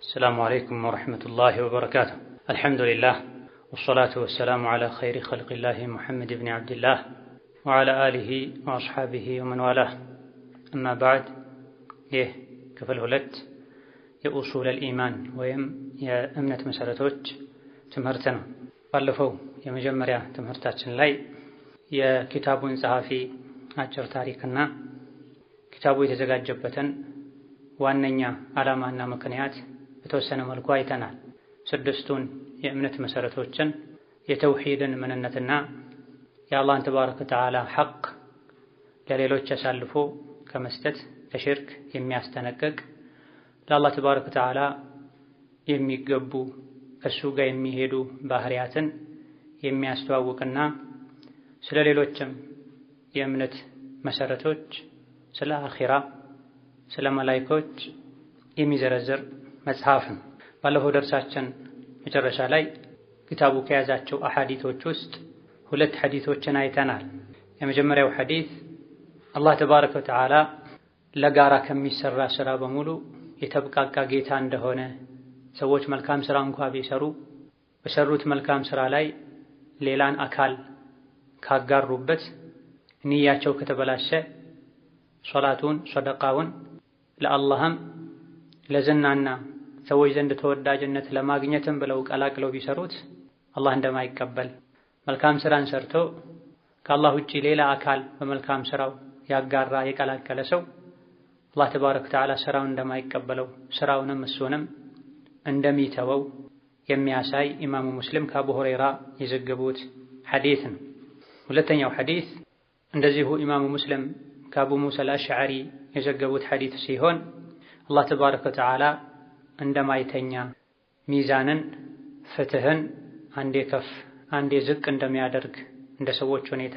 السلام عليكم ورحمة الله وبركاته. الحمد لله والصلاة والسلام على خير خلق الله محمد بن عبد الله وعلى آله وأصحابه ومن والاه. أما بعد كفل هلت يأصول الإيمان ويم يا أمنة مسألتوج تمهرتنا ባለፈው የመጀመሪያ ትምህርታችን ላይ የኪታቡን ጸሐፊ አጭር ታሪክና ኪታቡ የተዘጋጀበትን ዋነኛ ዓላማና ምክንያት በተወሰነ መልኩ አይተናል። ስድስቱን የእምነት መሰረቶችን የተውሂድን ምንነትና የአላህን ተባረከ ወተዓላ ሐቅ ለሌሎች አሳልፎ ከመስጠት ከሽርክ የሚያስጠነቅቅ ለአላህ ተባረከ ወተዓላ የሚገቡ ከሱ ጋር የሚሄዱ ባህሪያትን የሚያስተዋውቅና ስለ ሌሎችም የእምነት መሰረቶች ስለ አኺራ ስለ መላእክቶች የሚዘረዝር መጽሐፍ ነው። ባለፈው ደርሳችን መጨረሻ ላይ ኪታቡ ከያዛቸው አሐዲቶች ውስጥ ሁለት ሐዲሶችን አይተናል። የመጀመሪያው ሐዲስ አላህ ተባረከ ወተዓላ ለጋራ ከሚሰራ ስራ በሙሉ የተብቃቃ ጌታ እንደሆነ፣ ሰዎች መልካም ስራ እንኳን ቢሰሩ በሰሩት መልካም ስራ ላይ ሌላን አካል ካጋሩበት ንያቸው ከተበላሸ ሶላቱን ሰደቃውን ለአላህም ለዝናና ሰዎች ዘንድ ተወዳጅነት ለማግኘትም ብለው ቀላቅለው ቢሰሩት አላህ እንደማይቀበል፣ መልካም ስራን ሰርቶ ከአላህ ውጪ ሌላ አካል በመልካም ስራው ያጋራ የቀላቀለ ሰው አላህ ተባረከ ወተዓላ ስራውን እንደማይቀበለው ስራውንም እሱንም እንደሚተወው የሚያሳይ ኢማሙ ሙስሊም ከአቡ ሁረይራ የዘገቡት ሐዲስ ነው። ሁለተኛው ሐዲስ እንደዚሁ ኢማሙ ሙስሊም ከአቡ ሙሳ አልአሽዓሪ የዘገቡት ሐዲስ ሲሆን አላህ ተባረከ ወተዓላ እንደማይተኛ ሚዛንን ፍትህን አንዴ ከፍ አንዴ ዝቅ እንደሚያደርግ እንደ ሰዎች ሁኔታ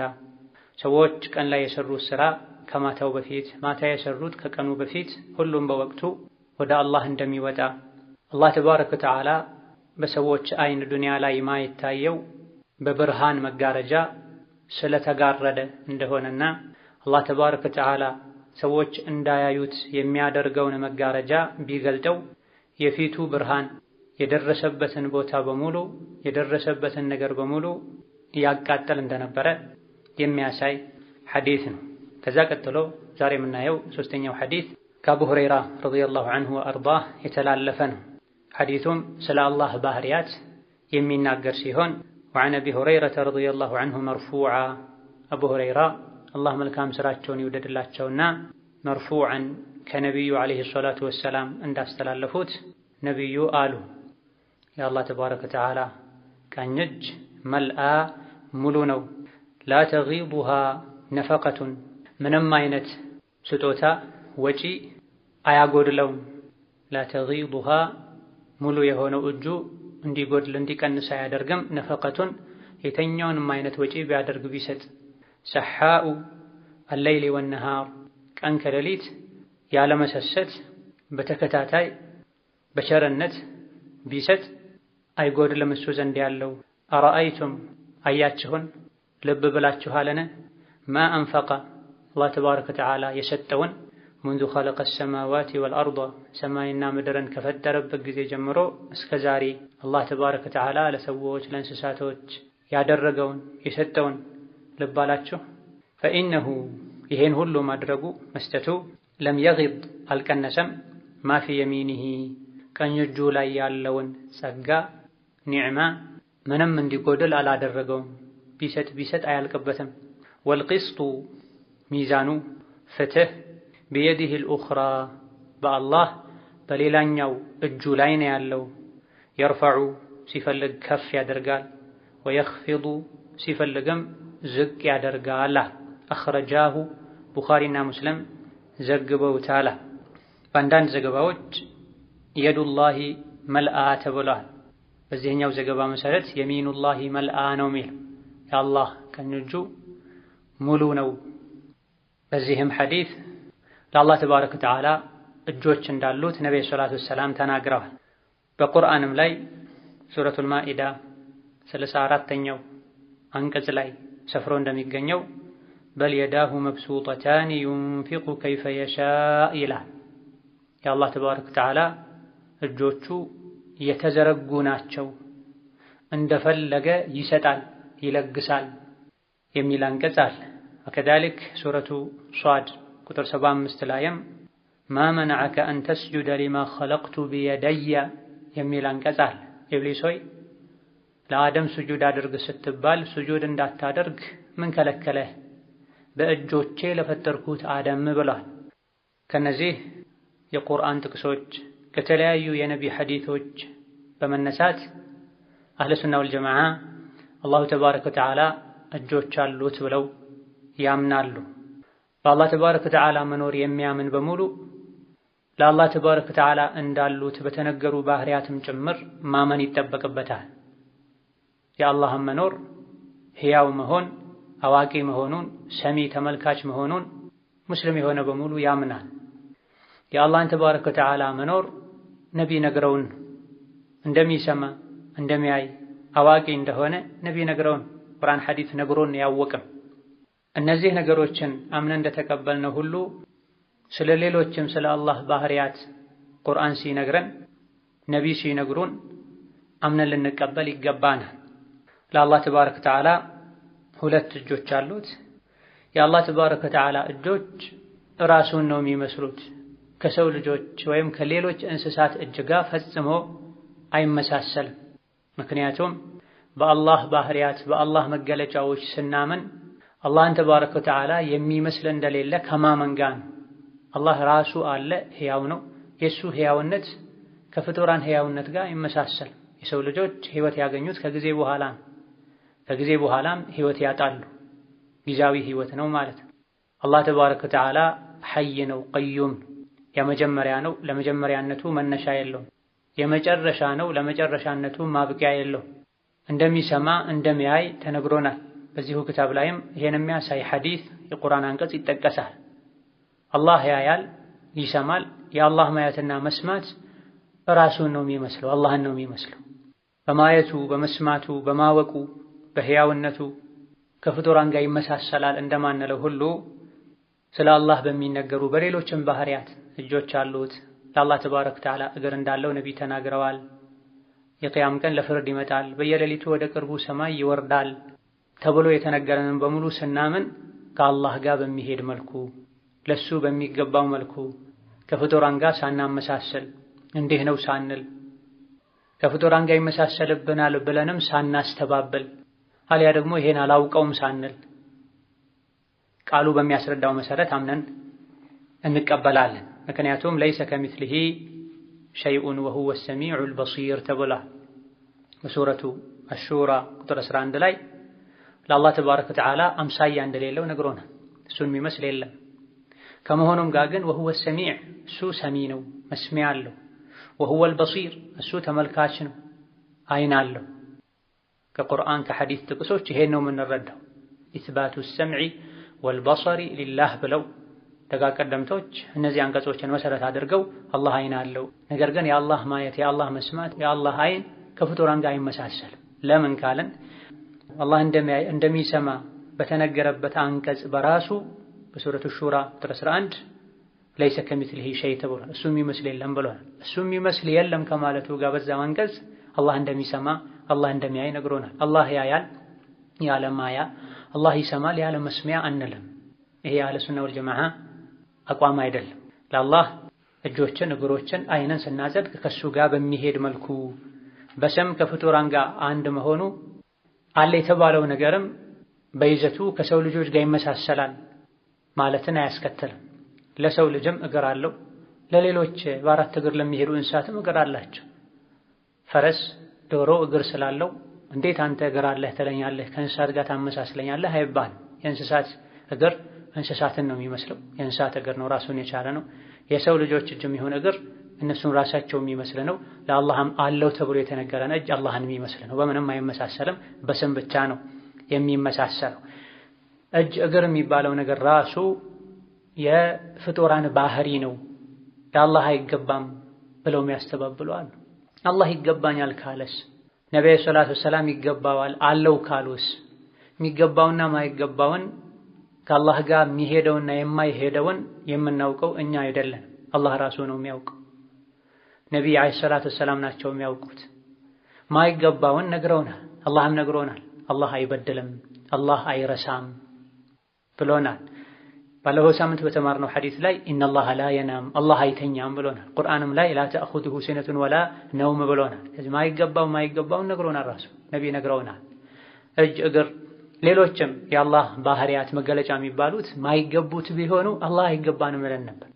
ሰዎች ቀን ላይ የሰሩት ስራ ከማታው በፊት ማታ የሰሩት ከቀኑ በፊት ሁሉም በወቅቱ ወደ አላህ እንደሚወጣ አላህ ተባረከ ወተዓላ በሰዎች አይን ዱንያ ላይ ማይታየው በብርሃን መጋረጃ ስለተጋረደ እንደሆነና አላህ ተባረከ ወተዓላ ሰዎች እንዳያዩት የሚያደርገውን መጋረጃ ቢገልጠው የፊቱ ብርሃን የደረሰበትን ቦታ በሙሉ የደረሰበትን ነገር በሙሉ ያቃጠል እንደነበረ የሚያሳይ ሐዲስ ነው። ከዛ ቀጥሎ ዛሬ የምናየው ሶስተኛው ሐዲስ ከአቡ ሁረይራ ረዲየላሁ ዐንሁ ወአርዳህ የተላለፈ ነው። ሐዲሱም ስለ አላህ ባህሪያት የሚናገር ሲሆን وعن ابي هريره رضي الله عنه مرفوعا አቡ ሁረይራ አላህ መልካም ስራቸውን ይወደድላቸውና መርፉዓን ከነብዩ አለይሂ ሰላቱ ወሰላም እንዳስተላለፉት ነብዩ አሉ የአላህ ተባረከ ወተዓላ ቀኝ እጅ መልአ ሙሉ ነው። ላ ተጊቡሃ ነፈቀቱን ምንም አይነት ስጦታ ወጪ አያጎድለውም። ላ ተጊቡሃ ሙሉ የሆነው እጁ እንዲጎድል እንዲቀንስ አያደርግም። ነፈቀቱን የተኛውንም አይነት ወጪ ቢያደርግ ቢሰጥ። ሰሓኡ አለይሊ ወነሃር ቀን ከሌሊት ያለመሰሰት በተከታታይ በቸርነት ቢሰጥ አይጎድልም እሱ ዘንድ ያለው። አረአይቱም አያችሁን ልብ ብላችኋልን ማ አንፈቀ አላህ ተባረከ ወተዓላ የሰጠውን منذ خلق السماوات والأرض ሰማይና ምድርን ከፈጠረበት ጊዜ ጀምሮ እስከ ዛሬ አላህ ተባረከ ወተዓላ ለሰዎች ለእንስሳቶች ያደረገውን የሰጠውን ልብ አላችሁ። فإنه ይሄን ሁሉ ማድረጉ መስጠቱ ለም يغض አልቀነሰም ما في يمينه ቀኝ እጁ ላይ ያለውን ጸጋ ኒዕማ ምንም እንዲጎድል አላደረገውም። ቢሰጥ አያልቅበትም። والقسط ሚዛኑ ፍትህ بيده الأخرى بالله በሌላኛው እጁ ላይ ነው ያለው። يرفع ሲፈልግ ከፍ ያደርጋል ويخفض ሲፈልግም ዝቅ ያደርጋል። أخرجاه ቡኻሪና ሙስሊም ዘግበውታል። በአንዳንድ ዘገባዎች የዱላሂ መልአ ተብሏል። በዚህኛው ዘገባ መሰረት የሚኑላሂ መልአ ነው የሚል የአላህ ቀኝ እጁ ሙሉ ነው። በዚህም ሐዲስ ለአላህ ተባረከ ወተዓላ እጆች እንዳሉት ነብዩ ሰለላሁ ዐለይሂ ወሰለም ተናግረዋል። በቁርአንም ላይ ሱረቱል ማኢዳ 34ኛው አንቀጽ ላይ ሰፍሮ እንደሚገኘው በል የዳሁ መብሱጠታን ዩንፊቁ ከይፈ የሻእ ይላል። የአላህ ተባረከ ወተዓላ እጆቹ የተዘረጉ ናቸው፣ እንደፈለገ ይሰጣል ይለግሳል የሚል አንቀጽ አለ። ወከዛሊክ ሱረቱ ሷድ ቁጥር 75 ላይም ማ መነዐከ አን ተስጁደ ሊማ ኸለቅቱ ቢየደየ የሚል አንቀጽ አለ። ኢብሊስ ሆይ ለአደም ስጁድ አድርግ ስትባል ስጁድ እንዳታደርግ ምን ከለከለህ? በእጆቼ ለፈጠርኩት አደም ብሏል። ከነዚህ የቁርአን ጥቅሶች ከተለያዩ የነቢ ሐዲቶች በመነሳት አህለ ሱና ወልጀማዓ አላሁ ተባረከ ወተዓላ እጆች አሉት ብለው ያምናሉ። በአላህ ተባረከ ወተዓላ መኖር የሚያምን በሙሉ ለአላህ ተባረከ ወተዓላ እንዳሉት በተነገሩ ባህሪያትም ጭምር ማመን ይጠበቅበታል። የአላህን መኖር፣ ሕያው መሆን፣ አዋቂ መሆኑን፣ ሰሚ ተመልካች መሆኑን ሙስሊም የሆነ በሙሉ ያምናል። የአላህን ተባረከ ወተዓላ መኖር ነቢ ነግረውን እንደሚሰማ እንደሚያይ አዋቂ እንደሆነ ነቢ ነግረውን ቁርአን ሐዲስ ነግሮን ያወቅም። እነዚህ ነገሮችን አምነን እንደተቀበልነው ሁሉ ስለ ሌሎችም ስለ አላህ ባህሪያት ቁርአን ሲነግረን ነቢ ሲነግሩን አምነን ልንቀበል ይገባናል። ለአላህ ተባረከ ወተዓላ ሁለት እጆች አሉት። የአላህ ተባረከ ወተዓላ እጆች ራሱን ነው የሚመስሉት። ከሰው ልጆች ወይም ከሌሎች እንስሳት እጅ ጋር ፈጽሞ አይመሳሰልም። ምክንያቱም በአላህ ባህሪያት በአላህ መገለጫዎች ስናምን አላህን ተባረከ ወተዓላ የሚመስል እንደሌለ ከማመን ጋር ነው። አላህ ራሱ አለ፣ ሕያው ነው። የእሱ ሕያውነት ከፍጡራን ሕያውነት ጋር ይመሳሰል። የሰው ልጆች ሕይወት ያገኙት ከጊዜ በኋላ ነው። ከጊዜ በኋላም ሕይወት ያጣሉ። ጊዜያዊ ሕይወት ነው ማለት ነው። አላህ ተባረከ ወተዓላ ሐይ ነው፣ ቀዩም ነው። የመጀመሪያ ነው፣ ለመጀመሪያነቱ መነሻ የለውም። የመጨረሻ ነው፣ ለመጨረሻነቱ ማብቂያ የለውም። እንደሚሰማ እንደሚያይ ተነግሮናል። በዚሁ ክታብ ላይም ይሄን የሚያሳይ ሐዲስ የቁርአን አንቀጽ ይጠቀሳል። አላህ ያያል፣ ይሰማል። የአላህ ማየትና መስማት ራሱን ነው የሚመስለው፣ አላህን ነው የሚመስለው። በማየቱ በመስማቱ በማወቁ በሕያውነቱ ከፍጡራን ጋር ይመሳሰላል እንደማንለው ሁሉ ስለ አላህ በሚነገሩ በሌሎችም ባህሪያት እጆች አሉት። ለአላህ ተባረከ ወተዓላ እግር እንዳለው ነቢ ተናግረዋል። የቅያም ቀን ለፍርድ ይመጣል፣ በየሌሊቱ ወደ ቅርቡ ሰማይ ይወርዳል ተብሎ የተነገረንን በሙሉ ስናምን ከአላህ ጋር በሚሄድ መልኩ ለሱ በሚገባው መልኩ ከፍጡራን ጋር ሳናመሳሰል እንዲህ ነው ሳንል ከፍጡራን ጋር ይመሳሰልብናል ብለንም ሳናስተባብል አልያ ደግሞ ይሄን አላውቀውም ሳንል ቃሉ በሚያስረዳው መሰረት አምነን እንቀበላለን። ምክንያቱም ለይሰ ከሚስሊሂ ሸይኡን ወሁወ ሰሚዑል በሲር ተብሏል። በሱረቱ አሹራ ቁጥር 11 ላይ ለአላህ ተባረከ ወተዓላ አምሳያ እንደሌለው ነግሮናል። እሱን የሚመስል የለም። ከመሆኑም ጋር ግን ወሁወ ሰሚዕ እሱ ሰሚ ነው፣ መስሚያ አለው። ወሁወል በሲር እሱ ተመልካች ነው፣ አይን አለው። ከቁርአን ከሐዲስ ጥቅሶች ይሄን ነው የምንረዳው። ኢስባቱ ሰምዒ ወልበሰሪ ሊላህ ብለው ደጋ ቀደምቶች እነዚህ አንቀጾችን መሰረት አድርገው አላህ አይን አለው፣ ነገር ግን የአላህ ማየት የአላህ መስማት የአላህ አይን ከፍጡራን ጋር አይመሳሰልም። ለምን ካለን አላህ እንደሚሰማ በተነገረበት አንቀጽ በራሱ በሱረቱ ሹራ ቁጥር 11 ለይሰ ከሚስሊሂ ሸይ ተብሏል። እሱ የሚመስል የለም ብሏል። እሱ የሚመስል የለም ከማለቱ ጋር በዛው አንቀጽ አላህ እንደሚሰማ አላህ እንደሚያይ ነግሮናል። አላህ ያያል ያለ ማያ፣ አላህ ይሰማል ያለ መስሚያ አንልም። ይሄ አህለ ሱና ወልጀማዓ አቋም አይደለም። ለአላህ እጆችን እግሮችን አይንን ስናጸድቅ ከሱ ጋር በሚሄድ መልኩ በስም ከፍጡራን ጋር አንድ መሆኑ አለ የተባለው ነገርም በይዘቱ ከሰው ልጆች ጋር ይመሳሰላል ማለትን አያስከትልም። ለሰው ልጅም እግር አለው፣ ለሌሎች በአራት እግር ለሚሄዱ እንስሳትም እግር አላቸው። ፈረስ ዶሮ እግር ስላለው እንዴት አንተ እግር አለህ ትለኛለህ ከእንስሳት ጋር ታመሳስለኛለህ አይባልም። የእንስሳት እግር እንስሳትን ነው የሚመስለው። የእንስሳት እግር ነው፣ ራሱን የቻለ ነው። የሰው ልጆች እጅም ይሁን እግር እነሱን ራሳቸው የሚመስል ነው። ለአላህም አለው ተብሎ የተነገረን እጅ አላህን የሚመስል ነው። በምንም አይመሳሰልም፣ በስም ብቻ ነው የሚመሳሰለው። እጅ እግር የሚባለው ነገር ራሱ የፍጡራን ባህሪ ነው፣ ለአላህ አይገባም ብለው የሚያስተባብሉ አሉ። አላህ ይገባኛል ካለስ፣ ነብዩ ሰለላሁ ዐለይሂ ወሰለም ይገባዋል አለው ካሉስ፣ የሚገባውና ማይገባውን ከአላህ ጋር የሚሄደውና የማይሄደውን የምናውቀው እኛ አይደለን፣ አላህ ራሱ ነው የሚያውቀው። ነቢይ ዓለይሂ ሰላቱ ወሰላም ናቸው የሚያውቁት። ማይገባውን ነግረውናል። አላህም ነግሮናል። አላህ አይበድልም፣ አላህ አይረሳም ብሎናል። ባለፈው ሳምንት በተማርነው ሐዲስ ላይ ኢነላህ ላ የናም አላህ አይተኛም ብሎናል። ቁርአንም ላይ ላ ተእኹዙሁ ሲነቱን ወላ ነውም ብሎናል። ስለዚህ ማይገባውን ነግሮናል። ራሱ ነቢይ ነግረውናል። እጅ፣ እግር፣ ሌሎችም የአላህ ባህሪያት መገለጫ የሚባሉት ማይገቡት ቢሆኑ አላህ አይገባንም ብለን ነበር።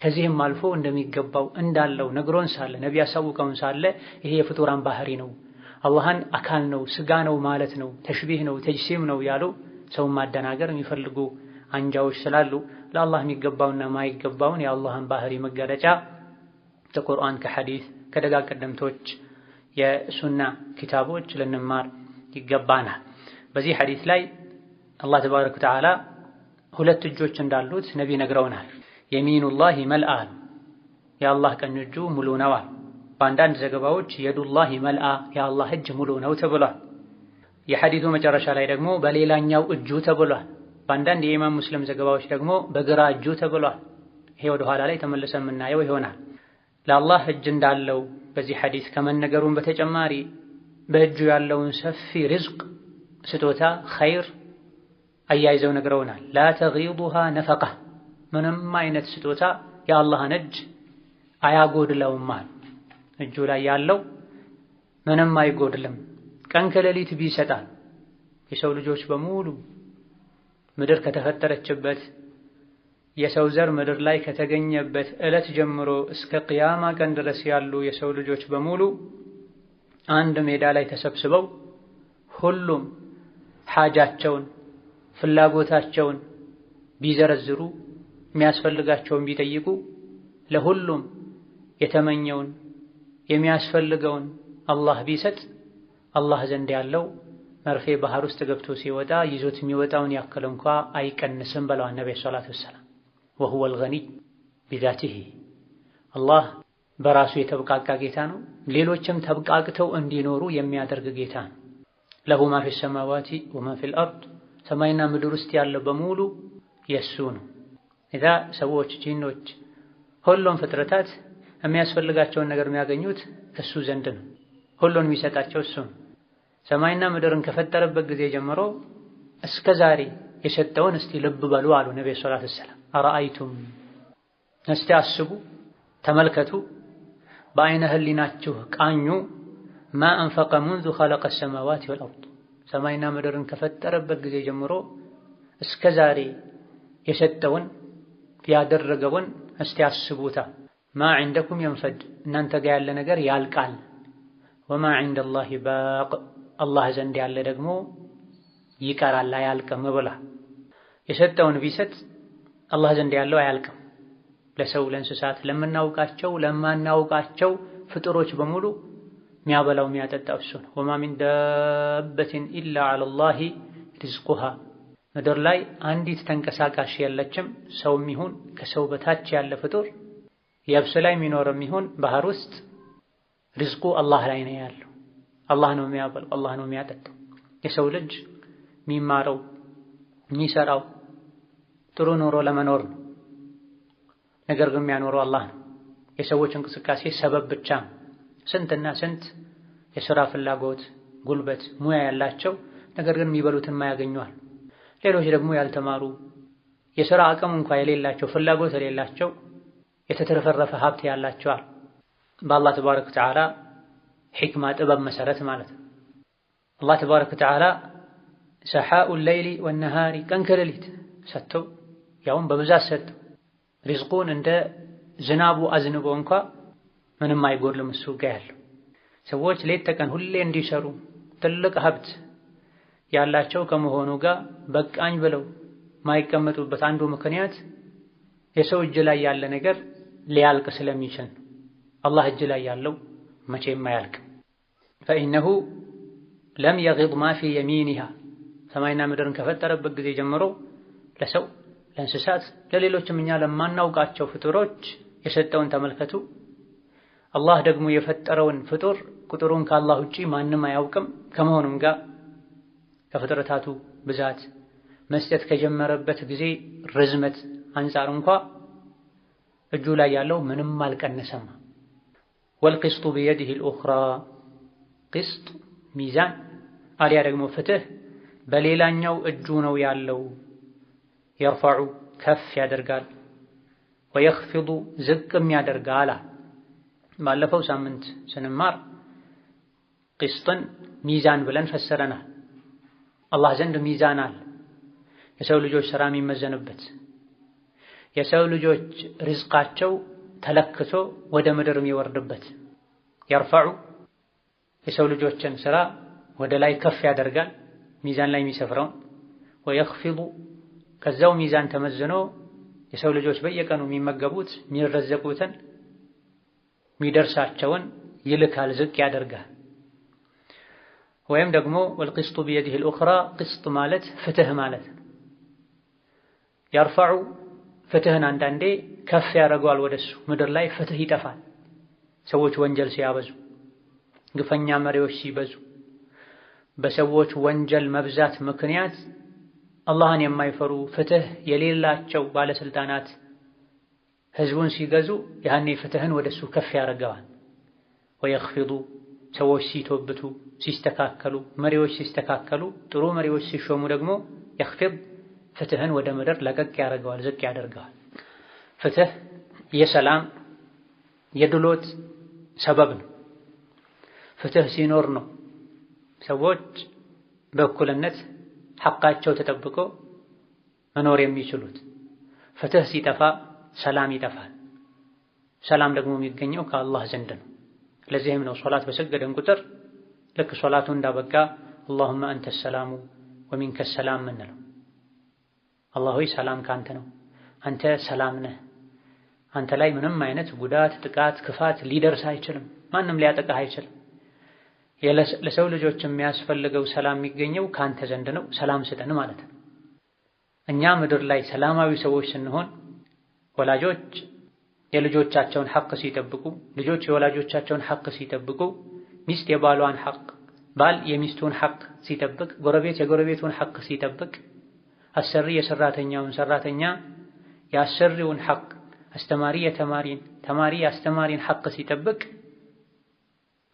ከዚህም አልፎ እንደሚገባው እንዳለው ነግሮን ሳለ ነቢይ ያሳውቀውን ሳለ ይሄ የፍጡራን ባህሪ ነው፣ አላህን አካል ነው፣ ስጋ ነው ማለት ነው፣ ተሽቢህ ነው፣ ተጅሲም ነው ያሉ ሰውን ማደናገር የሚፈልጉ አንጃዎች ስላሉ ለአላህ የሚገባውና ማይገባውን የአላህን ባህሪ መገለጫ ከቁርአን ከሐዲስ ከደጋግ ቀደምቶች የሱና ኪታቦች ልንማር ይገባናል። በዚህ ሐዲስ ላይ አላህ ተባረከ ወተዓላ ሁለት እጆች እንዳሉት ነቢይ ነግረውናል። የሚኑላሂ መልአ፣ የአላህ ቀኝ እጁ ሙሉ ነው። በአንዳንድ ዘገባዎች የዱላሂ መልአ፣ የአላህ እጅ ሙሉ ነው ተብሏል። የሐዲሱ መጨረሻ ላይ ደግሞ በሌላኛው እጁ ተብሏል። በአንዳንድ የኢማም ሙስሊም ዘገባዎች ደግሞ በግራ እጁ ተብሏል። ይሄ ወደ ኋላ ላይ ተመልሰን የምናየው ይሆናል። ለአላህ እጅ እንዳለው በዚህ ሐዲስ ከመነገሩም በተጨማሪ በእጁ ያለውን ሰፊ ሪዝቅ፣ ስጦታ፣ ኸይር አያይዘው ነግረውናል። ላ ተጊዱሃ ነፈቃ፣ ምንም አይነት ስጦታ የአላህን እጅ አያጎድለውም። እጁ ላይ ያለው ምንም አይጎድልም። ቀን ከሌሊት ቢሰጣል የሰው ልጆች በሙሉ ምድር ከተፈጠረችበት የሰው ዘር ምድር ላይ ከተገኘበት ዕለት ጀምሮ እስከ ቅያማ ቀን ድረስ ያሉ የሰው ልጆች በሙሉ አንድ ሜዳ ላይ ተሰብስበው ሁሉም ሓጃቸውን ፍላጎታቸውን ቢዘረዝሩ የሚያስፈልጋቸውን ቢጠይቁ ለሁሉም የተመኘውን የሚያስፈልገውን አላህ ቢሰጥ አላህ ዘንድ ያለው መርፌ ባህር ውስጥ ገብቶ ሲወጣ ይዞት የሚወጣውን ያክል እንኳ አይቀንስም ብለዋል ነብዩ ሰለላሁ ዐለይሂ ወሰለም። ወሁወል ገኒይ ቢዛቲሂ፣ አላህ በራሱ የተብቃቃ ጌታ ነው። ሌሎችም ተብቃቅተው እንዲኖሩ የሚያደርግ ጌታ ነው። ለሁ ማ ፊ ሰማዋቲ ወማ ፊል አርድ፣ ሰማይና ምድር ውስጥ ያለ በሙሉ የሱ ነው። እዛ ሰዎች፣ ጂኖች፣ ሁሉም ፍጥረታት የሚያስፈልጋቸውን ነገር የሚያገኙት ከሱ ዘንድ ነው። ሁሉን የሚሰጣቸው እሱ ነው። ሰማይና ምድርን ከፈጠረበት ጊዜ ጀምሮ እስከ ዛሬ የሰጠውን እስቲ ልብ በሉ አሉ ነብዩ ሰለላሁ ዐለይሂ ወሰለም። አረአይቱም፣ እስቲ አስቡ፣ ተመልከቱ፣ በአይነ ህሊናችሁ ቃኙ፣ ማ አንፈቀ ሙንዙ ኸለቀ ሰማዋት ወልአርድ፣ ሰማይና ምድርን ከፈጠረበት ጊዜ ጀምሮ እስከ ዛሬ የሰጠውን ያደረገውን እስቲ አስቡታ። ማ ዐንደኩም የንፈድ፣ እናንተ ጋር ያለ ነገር ያልቃል። ወማ ዐንደላሂ ባቅ፣ አላህ ዘንድ ያለ ደግሞ ይቀራል አያልቅም ብላ። የሰጠውን ቢሰጥ አላህ ዘንድ ያለው አያልቅም። ለሰው ለእንስሳት፣ ለምናውቃቸው ለማናውቃቸው ፍጡሮች በሙሉ የሚያበላው የሚያጠጣው እሱ ነው። ወማ ሚን ዳበትን ኢላ ዐለላሂ ሪዝቁሃ፣ ምድር ላይ አንዲት ተንቀሳቃሽ የለችም፣ ሰውም ይሁን ከሰው በታች ያለ ፍጡር፣ የብስ ላይ የሚኖርም ይሁን ባህር ውስጥ ሪዝቁ አላህ ላይ ነው ያለው። አላህ ነው የሚያበላው፣ አላህ ነው የሚያጠጣው። የሰው ልጅ የሚማረው የሚሰራው ጥሩ ኑሮ ለመኖር ነው። ነገር ግን የሚያኖረው አላህ ነው። የሰዎች እንቅስቃሴ ሰበብ ብቻ ነው። ስንትና ስንት የሥራ ፍላጎት፣ ጉልበት፣ ሙያ ያላቸው ነገር ግን የሚበሉትን ማያገኙዋል። ሌሎች ደግሞ ያልተማሩ የሥራ አቅም እንኳ የሌላቸው ፍላጎት የሌላቸው የተትረፈረፈ ሀብት ያላቸዋል። በአላህ ተባረከ ወተዓላ ሕክማ ጥበብ መሰረት ማለት ነው። አላህ ተባረከ ወተዓላ ሰሓኡል ለይሊ ወነሃሪ፣ ቀን ከሌሊት ሰጥተው ያውም በብዛት ሰጥተው ሪዝቁን እንደ ዝናቡ አዝንቦ እንኳ ምንም አይጎድልም እሱ ጋር ያለው። ሰዎች ሌት ተቀን ሁሌ እንዲሰሩ ትልቅ ሀብት ያላቸው ከመሆኑ ጋር በቃኝ ብለው ማይቀመጡበት አንዱ ምክንያት የሰው እጅ ላይ ያለ ነገር ሊያልቅ ስለሚችል ነው። አላህ እጅ ላይ ያለው መቼም አያልቅም። ፈኢነሁ ለም የጊድ ማ ፊ የሚኒሃ፣ ሰማይና ምድርን ከፈጠረበት ጊዜ ጀምሮ ለሰው ለእንስሳት ለሌሎችም እኛ ለማናውቃቸው ፍጡሮች የሰጠውን ተመልከቱ። አላህ ደግሞ የፈጠረውን ፍጡር ቁጥሩን ከአላህ ውጪ ማንም አያውቅም ከመሆኑም ጋር ከፍጥረታቱ ብዛት መስጠት ከጀመረበት ጊዜ ርዝመት አንጻር እንኳ እጁ ላይ ያለው ምንም አልቀነሰም። ወልቅስጡ ቢየዲሂ አልኡኽራ ቅስጥ ሚዛን አልያ ደግሞ ፍትህ በሌላኛው እጁ ነው ያለው። የርፈዑ ከፍ ያደርጋል፣ ወየኽፊዱ ዝቅም ያደርጋል። ባለፈው ሳምንት ስንማር ቅስጥን ሚዛን ብለን ፈሰረናል። አላህ ዘንድ ሚዛን አለ፣ የሰው ልጆች ሥራ የሚመዘንበት፣ የሰው ልጆች ሪዝቃቸው ተለክቶ ወደ ምድር የሚወርድበት። የርፈዑ የሰው ልጆችን ሥራ ወደ ላይ ከፍ ያደርጋል ሚዛን ላይ የሚሰፍረውን። ወየኽፊዱ ከዛው ሚዛን ተመዝኖ የሰው ልጆች በየቀኑ የሚመገቡት የሚረዘቁትን የሚደርሳቸውን ይልካል፣ ዝቅ ያደርጋል። ወይም ደግሞ ወልቅስጡ ቢየዲሂ አልኡኽራ ቅስጥ ማለት ፍትህ ማለት ነው። የርፈዑ ፍትህን አንዳንዴ ከፍ ያደርገዋል ወደሱ። ምድር ላይ ፍትህ ይጠፋል። ሰዎች ወንጀል ሲያበዙ፣ ግፈኛ መሪዎች ሲበዙ፣ በሰዎች ወንጀል መብዛት ምክንያት አላህን የማይፈሩ ፍትህ የሌላቸው ባለስልጣናት ህዝቡን ሲገዙ ያኔ ፍትህን ወደሱ ከፍ ያደርገዋል። ወየኽፊዱ ሰዎች ሲቶብቱ ሲስተካከሉ፣ መሪዎች ሲስተካከሉ፣ ጥሩ መሪዎች ሲሾሙ ደግሞ የኽፊድ ፍትህን ወደ ምድር ለቀቅ ያደርገዋል፣ ዝቅ ያደርገዋል። ፍትህ የሰላም የድሎት ሰበብ ነው። ፍትህ ሲኖር ነው ሰዎች በእኩልነት ሐቃቸው ተጠብቆ መኖር የሚችሉት። ፍትህ ሲጠፋ ሰላም ይጠፋል። ሰላም ደግሞ የሚገኘው ከአላህ ዘንድ ነው። ለዚህም ነው ሶላት በሰገደን ቁጥር ልክ ሶላቱ እንዳበቃ አላሁመ አንተ ሰላሙ ወሚንከ ሰላም ምንለው። አላህ ሆይ ሰላም ካንተ ነው፣ አንተ ሰላም ነህ፣ አንተ ላይ ምንም አይነት ጉዳት፣ ጥቃት፣ ክፋት ሊደርስ አይችልም፣ ማንም ሊያጠቃህ አይችልም። ለሰው ልጆች የሚያስፈልገው ሰላም የሚገኘው ካንተ ዘንድ ነው፣ ሰላም ስጠን ማለት ነው። እኛ ምድር ላይ ሰላማዊ ሰዎች ስንሆን ወላጆች የልጆቻቸውን ሐቅ ሲጠብቁ፣ ልጆች የወላጆቻቸውን ሐቅ ሲጠብቁ፣ ሚስት የባሏን ሐቅ፣ ባል የሚስቱን ሐቅ ሲጠብቅ፣ ጎረቤት የጎረቤቱን ሐቅ ሲጠብቅ፣ አሰሪ የሰራተኛውን፣ ሰራተኛ የአሰሪውን ሐቅ፣ አስተማሪ የተማሪን፣ ተማሪ የአስተማሪን ሐቅ ሲጠብቅ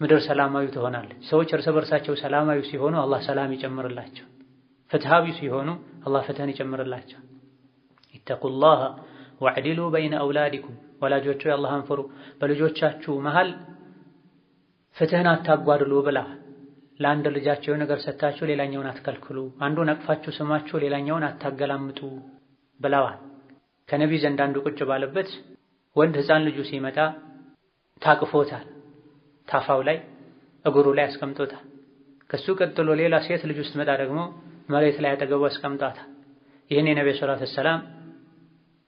ምድር ሰላማዊ ትሆናለች። ሰዎች እርስ በርሳቸው ሰላማዊ ሲሆኑ አላህ ሰላም ይጨምርላቸው፣ ፍትሃዊ ሲሆኑ አላህ ፍትህን ይጨምርላቸው። ኢተቁላህ ወዕዲሉ በይነ አውላዲኩም ወላጆቹ የአላህን ፍሩ፣ በልጆቻችሁ መሃል ፍትህን አታጓድሉ ብላ። ለአንድ ልጃቸው ነገር ሰጥታችሁ ሌላኛውን አትከልክሉ፣ አንዱን አቅፋችሁ ስማችሁ ሌላኛውን አታገላምጡ ብለዋል። ከነቢይ ዘንድ አንዱ ቁጭ ባለበት ወንድ ሕፃን ልጁ ሲመጣ ታቅፎታል፣ ታፋው ላይ እግሩ ላይ አስቀምጦታል። ከሱ ቀጥሎ ሌላ ሴት ልጁ ስትመጣ ደግሞ መሬት ላይ አጠገቡ አስቀምጧታል። ይህን የነብዩ ሰለላሁ ዐለይሂ ወሰለም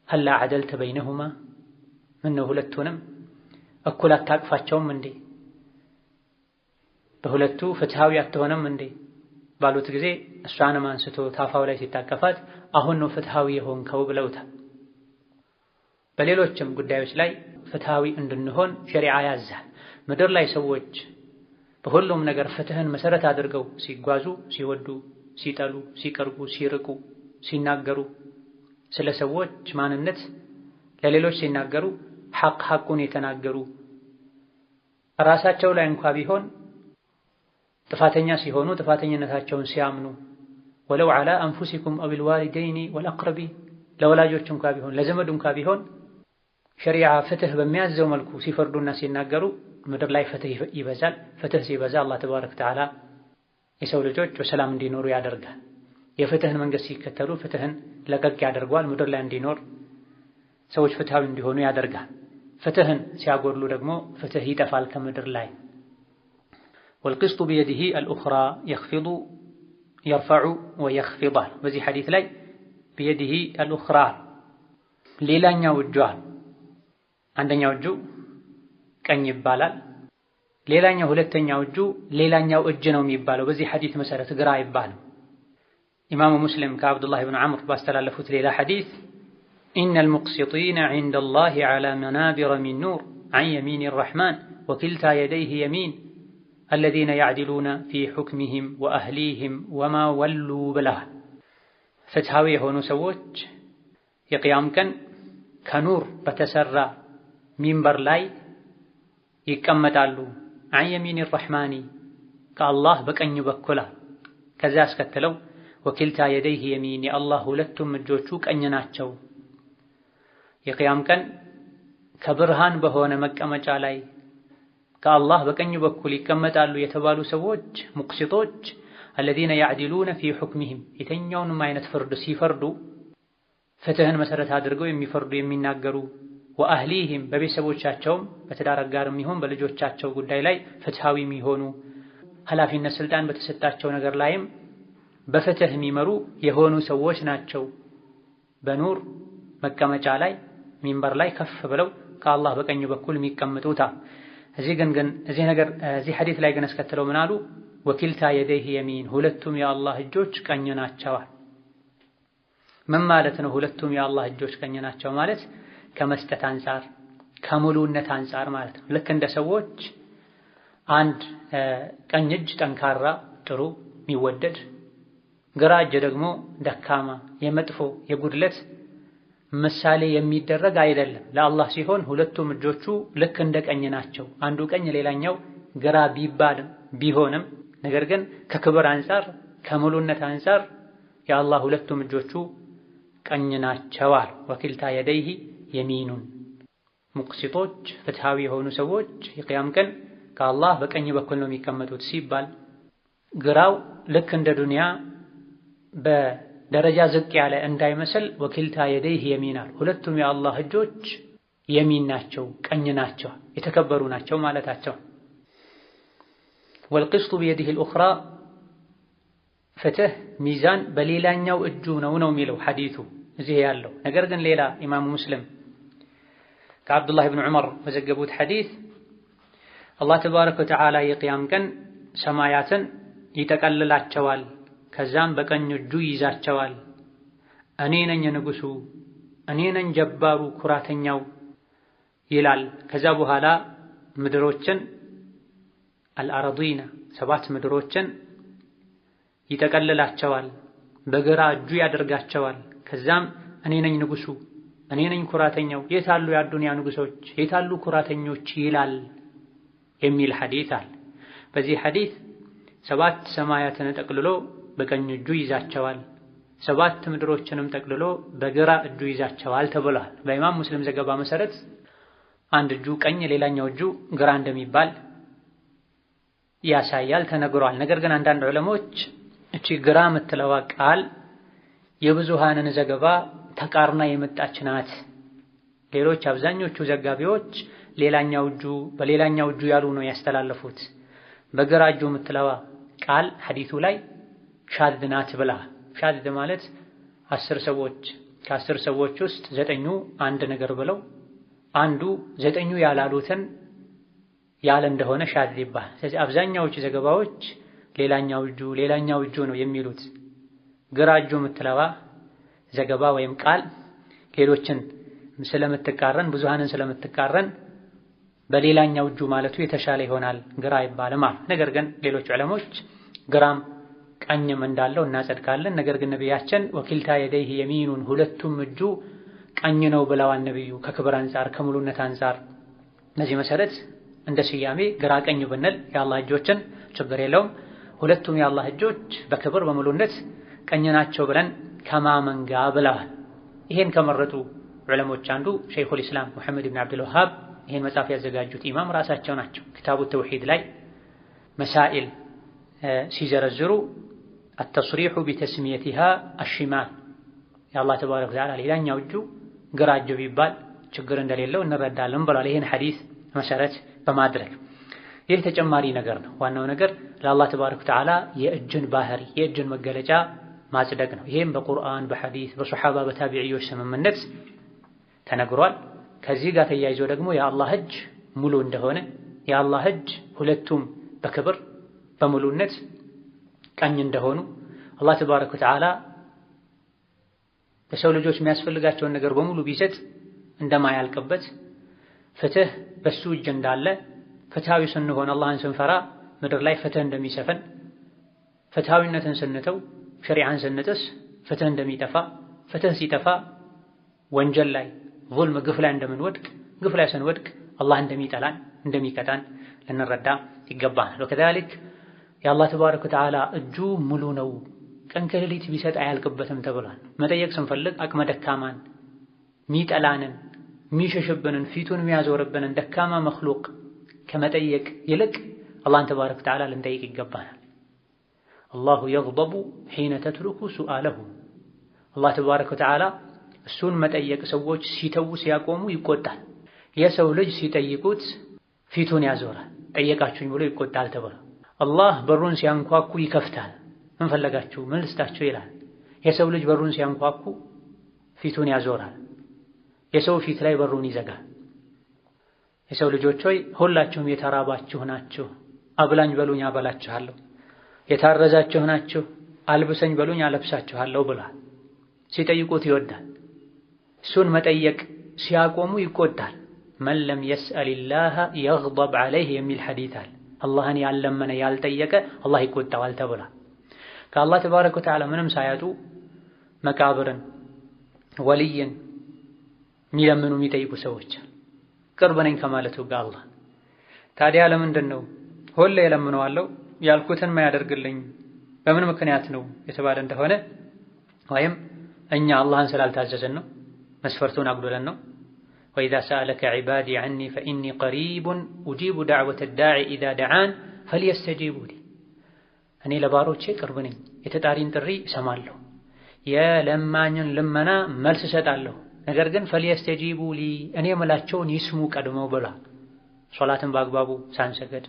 ሀላ ዐደልተ በይነሁማ ምነው ሁለቱንም እኩል አታቅፋቸውም እንዴ? በሁለቱ ፍትሃዊ አትሆንም እንዴ ባሉት ጊዜ እሷንም አንስቶ ታፋው ላይ ሲታቀፋት አሁን ነው ፍትሃዊ የሆንከው ብለውታል። በሌሎችም ጉዳዮች ላይ ፍትሃዊ እንድንሆን ሸሪዓ ያዛል። ምድር ላይ ሰዎች በሁሉም ነገር ፍትህን መሰረት አድርገው ሲጓዙ፣ ሲወዱ፣ ሲጠሉ፣ ሲቀርቡ፣ ሲርቁ፣ ሲናገሩ፣ ስለ ሰዎች ማንነት ለሌሎች ሲናገሩ ሐቁን የተናገሩ ራሳቸው ላይ እንኳ ቢሆን ጥፋተኛ ሲሆኑ ጥፋተኝነታቸውን ሲያምኑ ወለው ዐላ አንፉሲኩም አዊል ዋሊደይኒ ወልአቅረቢን ለወላጆች እንኳ ቢሆን ለዘመድ እንኳ ቢሆን ሸሪዓ ፍትህ በሚያዘው መልኩ ሲፈርዱና ሲናገሩ ምድር ላይ ፍትህ ይበዛል። ፍትህ ሲበዛ አላህ ተባረከ ወተዓላ የሰው ልጆች በሰላም እንዲኖሩ ያደርጋል። የፍትህን መንገድ ሲከተሉ ፍትህን ለቀቅ ያደርገዋል። ምድር ላይ እንዲኖር ሰዎች ፍትሃዊ እንዲሆኑ ያደርጋል። ፍትህን ሲያጎድሉ ደግሞ ፍትህ ይጠፋል ከምድር ላይ። ወልቅስጡ ቢየዲሂ አልኡኽራ የኽፊዱ የርፈዑ ወየኽፊዳል። በዚህ ሐዲስ ላይ ቢየዲሂ አልኡኽራ ሌላኛው እጁ፣ አንደኛው እጁ ቀኝ ይባላል። ሌላኛው ሁለተኛው እጁ ሌላኛው እጅ ነው የሚባለው። በዚህ ሐዲስ መሰረት ግራ አይባልም። ኢማሙ ሙስሊም ከአብዱላህ ብን ዐምር ባስተላለፉት ሌላ ሐዲስ ኢነል ሙቅሲጢነ ዐንደላሂ ዐላ መናቢረ ሚን ኑር ዐን የሚኒ ረሕማን ወኪልታ የደይሂ የሚን አለዚነ ያዕዲሉነ ፊ ሑክሚሂም ወአህሊሂም ወማ ወሉ ብለዋል። ፍትሃዊ የሆኑ ሰዎች የቅያም ቀን ከኑር በተሰራ ሚንበር ላይ ይቀመጣሉ عن يمين الرحمن ከአላህ በቀኝ በኩል ከዛ አስከተለው ወኪልታ የደይህ የሚን የአላህ ሁለቱም እጆቹ ቀኝ ናቸው። የቂያም ቀን ከብርሃን በሆነ መቀመጫ ላይ ከአላህ በቀኝ በኩል ይቀመጣሉ የተባሉ ሰዎች ሙቅሲጦች الذين يعدلون في حكمهم የተኛውንም አይነት ፍርድ ሲፈርዱ ፍትህን መሰረት አድርገው የሚፈርዱ የሚናገሩ ወአህሊሂም በቤተሰቦቻቸውም በትዳር አጋርም ይሁን በልጆቻቸው ጉዳይ ላይ ፍትሃዊ የሚሆኑ ኃላፊነት ስልጣን በተሰጣቸው ነገር ላይም በፍትህ የሚመሩ የሆኑ ሰዎች ናቸው። በኑር መቀመጫ ላይ ሚንበር ላይ ከፍ ብለው ከአላህ በቀኝ በኩል የሚቀመጡታ። እዚህ ሐዲስ ላይ ግን አስከተለው ምን አሉ? ወኪልታ የደይህ የሚን ሁለቱም የአላህ እጆች ቀኝ ናቸው። ምን ማለት ነው? ሁለቱም የአላህ እጆች ቀኝ ናቸው ማለት ከመስጠት አንፃር ከሙሉነት አንፃር ማለት ነው። ልክ እንደ ሰዎች አንድ ቀኝ እጅ ጠንካራ ጥሩ የሚወደድ ግራ እጅ ደግሞ ደካማ የመጥፎ የጉድለት ምሳሌ የሚደረግ አይደለም። ለአላህ ሲሆን ሁለቱም እጆቹ ልክ እንደ ቀኝ ናቸው። አንዱ ቀኝ ሌላኛው ግራ ቢባልም ቢሆንም ነገር ግን ከክብር አንፃር ከሙሉነት አንፃር የአላህ ሁለቱም እጆቹ ቀኝ ናቸው። ወኪልታ የደይህ የሚኑን ሙቅሲጦች ፍትሃዊ የሆኑ ሰዎች የቂያም ቀን ከአላህ በቀኝ በኩል ነው የሚቀመጡት ሲባል ግራው ልክ እንደ ዱንያ በደረጃ ዝቅ ያለ እንዳይመስል ወኪልታ የደይህ የሚናል ሁለቱም የአላህ እጆች የሚን ናቸው ቀኝ ናቸው የተከበሩ ናቸው ማለታቸው። ወልቅስቱ ቢየዲህ አልኡኽራ ፍትህ ሚዛን በሌላኛው እጁ ነው የሚለው ሐዲሱ እዚህ ያለው። ነገር ግን ሌላ ኢማሙ ሙስሊም ከአብዱላህ ብን ዑመር በዘገቡት ሐዲስ አላህ ተባረከ ወተዓላ የቂያም ቀን ሰማያትን ይጠቀልላቸዋል፣ ከዛም በቀኝ እጁ ይይዛቸዋል። እኔ ነኝ ንጉሱ፣ እኔ ነኝ ጀባሩ ኩራተኛው ይላል። ከዛ በኋላ ምድሮችን አልአረዲና ሰባት ምድሮችን ይጠቀልላቸዋል፣ በግራ እጁ ያደርጋቸዋል። ከዛም እኔ ነኝ ንጉሱ፣ እኔ ነኝ ኩራተኛው፣ የታሉ የአዱንያ ንጉሶች፣ የታሉ ኩራተኞች ይላል የሚል ሐዲስ አለ። በዚህ ሐዲስ ሰባት ሰማያትን ጠቅልሎ በቀኝ እጁ ይዛቸዋል፣ ሰባት ምድሮችንም ጠቅልሎ በግራ እጁ ይዛቸዋል ተብሏል። በኢማም ሙስሊም ዘገባ መሰረት አንድ እጁ ቀኝ ሌላኛው እጁ ግራ እንደሚባል ያሳያል ተነግሯል። ነገር ግን አንዳንድ ዑለሞች እቺ ግራ የምትለዋ ቃል የብዙሃንን ዘገባ ተቃርና የመጣች ናት። ሌሎች አብዛኞቹ ዘጋቢዎች ሌላኛው እጁ በሌላኛው እጁ ያሉ ነው ያስተላለፉት። በግራ እጁ የምትለዋ ቃል ሐዲሱ ላይ ሻድ ናት ብላ። ሻድ ማለት 10 ሰዎች ከ10 ሰዎች ውስጥ 9ኙ አንድ ነገር ብለው አንዱ 9ኙ ያላሉትን ያለ እንደሆነ ሻድ ይባላል። ስለዚህ አብዛኛዎቹ ዘገባዎች ሌላኛው እጁ ነው የሚሉት። ግራ እጁ የምትለዋ ዘገባ ወይም ቃል ሌሎችን ስለምትቃረን ብዙሃንን ስለምትቃረን በሌላኛው እጁ ማለቱ የተሻለ ይሆናል፣ ግራ አይባልም። ነገር ግን ሌሎች ዑለሞች ግራም ቀኝም እንዳለው እናጸድቃለን። ነገር ግን ነቢያችን ወኪልታ የደይህ የሚኑን ሁለቱም እጁ ቀኝ ነው ብለዋል ነብዩ ከክብር አንፃር ከሙሉነት አንፃር። በዚህ መሰረት እንደ ስያሜ ግራ ቀኝ ብንል የአላህ እጆችን ችግር የለውም። ሁለቱም የአላህ እጆች በክብር በሙሉነት ቀኝ ናቸው ብለን ከማመን ጋር ብለዋል። ይሄን ከመረጡ ዑለሞች አንዱ ሸይኹል ኢስላም ሙሐመድ ብን አብዱል ወሃብ ይሄን መጽሐፍ ያዘጋጁት ኢማም ራሳቸው ናቸው። ኪታቡ ተውሂድ ላይ መሳኢል ሲዘረዝሩ التصريح بتسميتها الشمال የአላህ ተባረከ ወተዓላ ሌላኛው እጁ ግራ እጁ ቢባል ችግር እንደሌለው እንረዳለን ብለዋል። ይሄን ሐዲስ መሰረት በማድረግ ይህ ተጨማሪ ነገር ነው። ዋናው ነገር ለአላህ ተባረከ ወተዓላ የእጅን ባህሪ የእጅን መገለጫ ማጽደቅ ነው። ይሄም በቁርአን በሐዲስ በሱሐባ በታቢዒዎች ስምምነት ተነግሯል። ከዚህ ጋር ተያይዞ ደግሞ የአላህ እጅ ሙሉ እንደሆነ የአላህ እጅ ሁለቱም በክብር በሙሉነት ቀኝ እንደሆኑ አላህ ተባረከ ወተዓላ ለሰው ልጆች የሚያስፈልጋቸውን ነገር በሙሉ ቢሰጥ እንደማያልቅበት ፍትህ በሱ እጅ እንዳለ ፍትሃዊ ስንሆን አላህን ስንፈራ ምድር ላይ ፍትህ እንደሚሰፍን ፍትሃዊነትን ስንተው ሸሪዓን ስንጥስ ፍትህ እንደሚጠፋ ፍትህ ሲጠፋ ወንጀል ላይ ዙልም ግፍ ላይ እንደምንወድቅ ግፍ ላይ ስንወድቅ አላህ እንደሚጠላን እንደሚቀጣን ልንረዳ ይገባናል። ወከዛሊክ የአላህ ተባረከ ወተዓላ እጁ ሙሉ ነው፣ ቀን ከሌሊት ቢሰጥ አያልቅበትም ተብሏል። መጠየቅ ስንፈልግ አቅመ ደካማን ሚጠላንን ሚሸሽብንን ፊቱን የሚያዞርብንን ደካማ መክሉቅ ከመጠየቅ ይልቅ አላህን ተባረከ ወተዓላ ልንጠይቅ ይገባናል። አላሁ የግደቡ ሒነ ተትሩኩ ሱአለሁ። አላህ ተባረከ ወተዓላ እሱን መጠየቅ ሰዎች ሲተዉ ሲያቆሙ ይቆጣል። የሰው ልጅ ሲጠይቁት ፊቱን ያዞራል፣ ጠየቃችሁኝ ብሎ ይቆጣል ተብሏል። አላህ በሩን ሲያንኳኩ ይከፍታል። ምን ፈለጋችሁ ምን ልስጣችሁ ይላል። የሰው ልጅ በሩን ሲያንኳኩ ፊቱን ያዞራል፣ የሰው ፊት ላይ በሩን ይዘጋል። የሰው ልጆች ሆይ ሁላችሁም የተራባችሁ ናችሁ፣ አብላኝ በሉኝ አበላችኋለሁ፣ የታረዛችሁ ናችሁ፣ አልብሰኝ በሉኝ አለብሳችኋለሁ ብሏል። ሲጠይቁት ይወዳል። እሱን መጠየቅ ሲያቆሙ ይቆጣል። መን ለም የስአልላህ የግደብ ዐለይህ የሚል ሐዲት አለ። አላህን ያለመነ ያልጠየቀ አላህ ይቆጣዋል ተብሏል። ከአላህ ተባረከ ወተዓላ ምንም ሳያጡ መቃብርን ወልይን የሚለምኑ የሚጠይቁ ሰዎች ቅርብ ነኝ ከማለቱ ጋር አላህ ታዲያ ለምንድን ነው ሁሌ እለምነዋለሁ ያልኩትን ማያደርግልኝ በምን ምክንያት ነው የተባለ እንደሆነ ወይም እኛ አላህን ስላልታዘዝን ነው፣ መስፈርቱን አጉድለን ነው። ወኢዛ ሰአለከ ዒባዲ ዐኒ ፈኢኒ ቀሪቡን ኡጂቡ ደዕወተ ዳዒ ኢዛ ደዓን ፈልየስተጂቡ ሊ። እኔ ለባሮቼ ቅርብ ነኝ፣ የተጣሪን ጥሪ እሰማለሁ፣ የለማኝን ልመና መልስ እሰጣለሁ። ነገር ግን ፈልየስተጂቡ ሊ እኔ የምላቸውን ይስሙ ቀድመው ብሏል። ሶላትን በአግባቡ ሳንሰገድ፣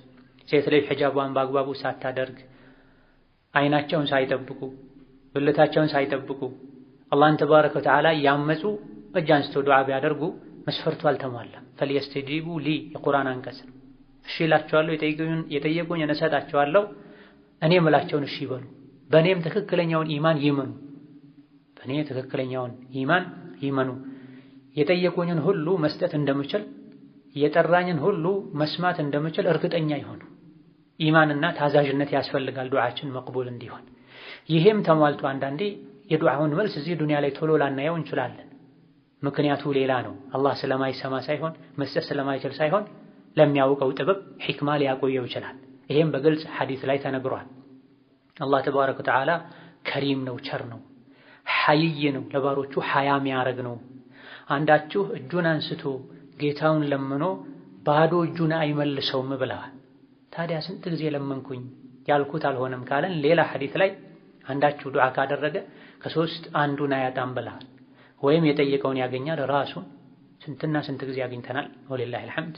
ሴት ልጅ ሒጃቧን በአግባቡ ሳታደርግ፣ አይናቸውን ሳይጠብቁ፣ ብልታቸውን ሳይጠብቁ አላህን ተባረከ ወተዓላ ያመፁ እጅ አንስተው ዱዓ ቢያደርጉ መስፈርቱ አልተሟላም። ፈልየስተጂቡ ሊ የቁርአን አንቀጽ። እሺ እላቸዋለሁ፣ የጠየቁኝ እሰጣቸዋለሁ፣ እኔ የምላቸውን እሺ ይበሉ፣ በእኔም ትክክለኛውን ኢማን ይመኑ፣ በእኔ ትክክለኛውን ኢማን ይመኑ። የጠየቁኝን ሁሉ መስጠት እንደምችል፣ የጠራኝን ሁሉ መስማት እንደምችል እርግጠኛ ይሆኑ። ኢማንና ታዛዥነት ያስፈልጋል ዱዓችን መቅቡል እንዲሆን። ይሄም ተሟልቶ አንዳንዴ የዱዓውን መልስ እዚህ ዱንያ ላይ ቶሎ ላናየው እንችላለን። ምክንያቱ ሌላ ነው። አላህ ስለማይሰማ ሳይሆን መስጠት ስለማይችል ሳይሆን ለሚያውቀው ጥበብ ሒክማ ሊያቆየው ይችላል። ይሄም በግልጽ ሐዲስ ላይ ተነግሯል። አላህ ተባረከ ወተዓላ ከሪም ነው፣ ቸር ነው፣ ሐይይ ነው፣ ለባሮቹ ሐያ የሚያረግ ነው። አንዳችሁ እጁን አንስቶ ጌታውን ለምኖ ባዶ እጁን አይመልሰውም ብለዋል። ታዲያ ስንት ጊዜ ለመንኩኝ ያልኩት አልሆነም ካለን ሌላ ሐዲስ ላይ አንዳችሁ ዱዓ ካደረገ ከሶስት አንዱን አያጣም ብለዋል። ወይም የጠየቀውን ያገኛል ራሱን። ስንትና ስንት ጊዜ አግኝተናል ወሊላሂ አልሐምድ።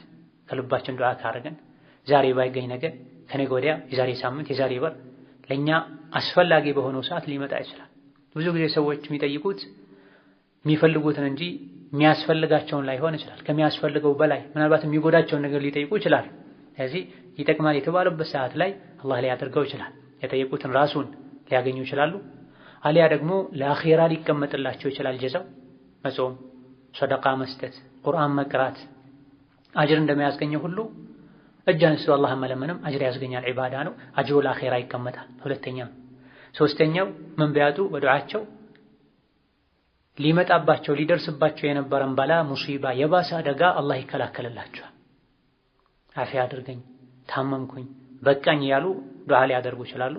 ከልባችን ዱዓ ካረገን ዛሬ ባይገኝ ነገ፣ ከነገ ወዲያ፣ የዛሬ ሳምንት፣ የዛሬ ወር ለኛ አስፈላጊ በሆነው ሰዓት ሊመጣ ይችላል። ብዙ ጊዜ ሰዎች የሚጠይቁት የሚፈልጉትን እንጂ የሚያስፈልጋቸውን ላይሆን ይችላል። ከሚያስፈልገው በላይ ምናልባት የሚጎዳቸውን ነገር ሊጠይቁ ይችላል። ስለዚህ ይጠቅማል የተባለበት ሰዓት ላይ አላህ ሊያደርገው ይችላል። የጠየቁትን ራሱን ሊያገኙ ይችላሉ። አሊያ ደግሞ ለአኺራ ሊቀመጥላቸው ይችላል። ጀዛው መጾም፣ ሰደቃ መስጠት፣ ቁርአን መቅራት አጅር እንደሚያስገኘው ሁሉ እጅ አንስቶ አላህን መለመንም አጅር ያስገኛል። ዒባዳ ነው። አጅሩ ለአኺራ ይቀመጣል። ሁለተኛ ሶስተኛው ምን ቢያጡ በዱዓቸው ሊመጣባቸው ሊደርስባቸው የነበረን በላ ሙሲባ፣ የባሰ አደጋ አላህ ይከላከልላቸዋል። አፊያ አድርገኝ፣ ታመምኩኝ፣ በቃኝ ያሉ ዱዓ ሊያደርጉ ይችላሉ።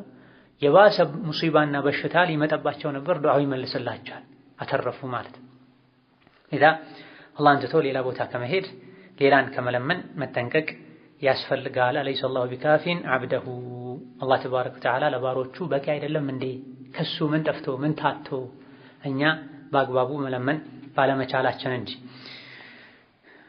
የባሰ ሙሲባና በሽታ ሊመጣባቸው ነበር፣ ዱዓው ይመልስላቸዋል፣ አተረፉ ማለት ነው። ኢዛ አላህን ትቶ ሌላ ቦታ ከመሄድ ሌላን ከመለመን መጠንቀቅ ያስፈልጋል። አለይሰ አላሁ ቢካፊን ዐብደሁ። አላህ ተባረከ ወተዓላ ለባሮቹ በቂ አይደለም እንዴ? ከሱ ምን ጠፍቶ ምን ታቶ እኛ በአግባቡ መለመን ባለመቻላችን እንጂ።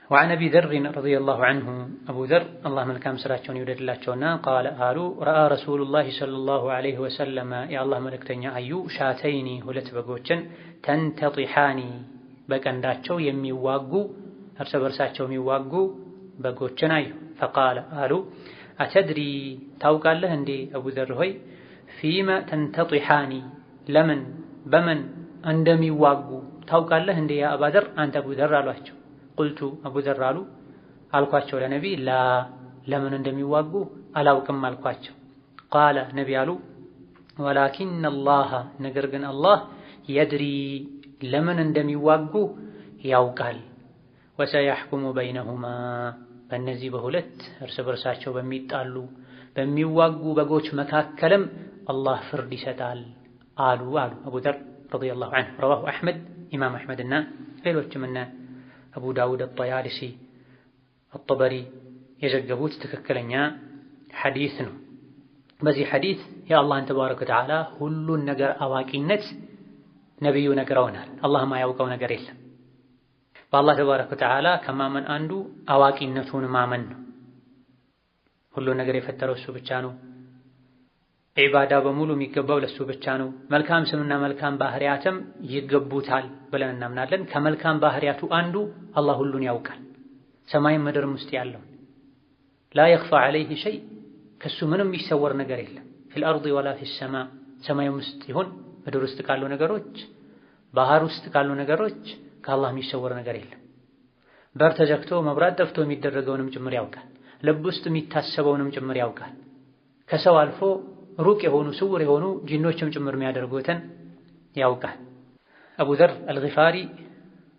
وعن أبي ذر رضي الله عنه أبو ذر الله ملكام سراتشون يوددلاቸውና قال قالوا رأى رسول الله صلى الله عليه وسلم يا الله መልእክተኛ አዩ ሻተይኒ ሁለት በጎችን ተንተጢሓኒ በቀንዳቸው የሚዋጉ እርስ በርሳቸው የሚዋጉ በጎችን አዩ። فقال قالوا أتدري ታውቃለህ እንዴ አቡ ዘር ሆይ ፊማ ተንተጢሓኒ ለምን በምን እንደሚዋጉ ታውቃለህ እንዴ ያ አባ ዘር አንተ አቡ ዘር አሏቸው። ቁልቱ አቡ ዘር አሉ አልኳቸው ለነቢ ላ ለምን እንደሚዋጉ አላውቅም አልኳቸው። ቃለ ነቢ አሉ ወላኪን አላህ ነገር ግን አላህ የድሪ ለምን እንደሚዋጉ ያውቃል። ወሰየሕኩሙ በይነሁማ በእነዚህ በሁለት እርስ በርሳቸው በሚጣሉ በሚዋጉ በጎች መካከልም አላህ ፍርድ ይሰጣል አሉ አቡ ዘር ረዲየላሁ ዐንሁ። ረዋሁ አሕመድ ኢማም አሕመድና ሌሎችም እነ አቡ ዳውድ አጠያሊሲ አጠበሪ የዘገቡት ትክክለኛ ሐዲስ ነው። በዚህ ሐዲስ የአላህን ተባረከ ወተዓላ ሁሉን ነገር አዋቂነት ነቢዩ ነግረውናል። አላህ ማያውቀው ነገር የለም። በአላህ ተባረከ ወተዓላ ከማመን አንዱ አዋቂነቱን ማመን ነው። ሁሉን ነገር የፈጠረው እሱ ብቻ ነው። ዒባዳ በሙሉ የሚገባው ለሱ ብቻ ነው። መልካም ስምና መልካም ባህሪያትም ይገቡታል ብለን እናምናለን። ከመልካም ባህሪያቱ አንዱ አላህ ሁሉን ያውቃል። ሰማይም ምድርም ውስጥ ያለው ላ የኽፋ ዐለይሂ ሸይ፣ ከሱ ምንም የሚሰወር ነገር የለም። ፊል አርዲ ወላ ፊሰማ፣ ሰማይም ውስጥ ይሁን ምድር ውስጥ ካሉ ነገሮች፣ ባህር ውስጥ ካሉ ነገሮች ከአላህ የሚሰወር ነገር የለም። በር ተዘግቶ መብራት ጠፍቶ የሚደረገውንም ጭምር ያውቃል። ልብ ውስጥ የሚታሰበውንም ጭምር ያውቃል። ከሰው አልፎ ሩቅ የሆኑ ስውር የሆኑ ጂኖችም ጭምር የሚያደርጉትን ያውቃል። አቡ ዘር አልጊፋሪ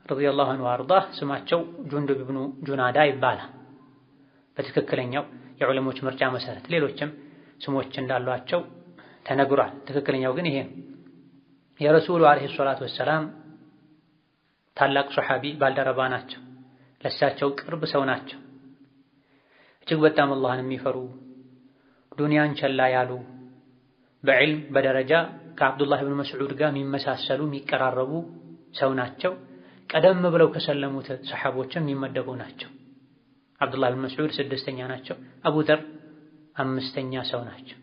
ረዲየላሁ ዐንሁ ወአርዳህ ስማቸው ጁንዱብ ኢብኑ ጁናዳ ይባላል በትክክለኛው የዑለሞች ምርጫ መሰረት። ሌሎችም ስሞች እንዳሏቸው ተነግሯል። ትክክለኛው ግን ይሄ ነው። የረሱሉ ዐለይሂ ሰላቱ ወሰላም ታላቅ ሶሐቢ ባልደረባ ናቸው። ለእሳቸው ቅርብ ሰው ናቸው። እጅግ በጣም አላህን የሚፈሩ ዱንያን ቸላ ያሉ በዕልም በደረጃ ከአብዱላህ ብን መስዑድ ጋር የሚመሳሰሉ የሚቀራረቡ ሰው ናቸው። ቀደም ብለው ከሰለሙት ሰሐቦችም የሚመደቡ ናቸው። አብዱላህ ብን መስዑድ 6ኛ ናቸው። አቡ ዘር 5ኛ ሰው ናቸው።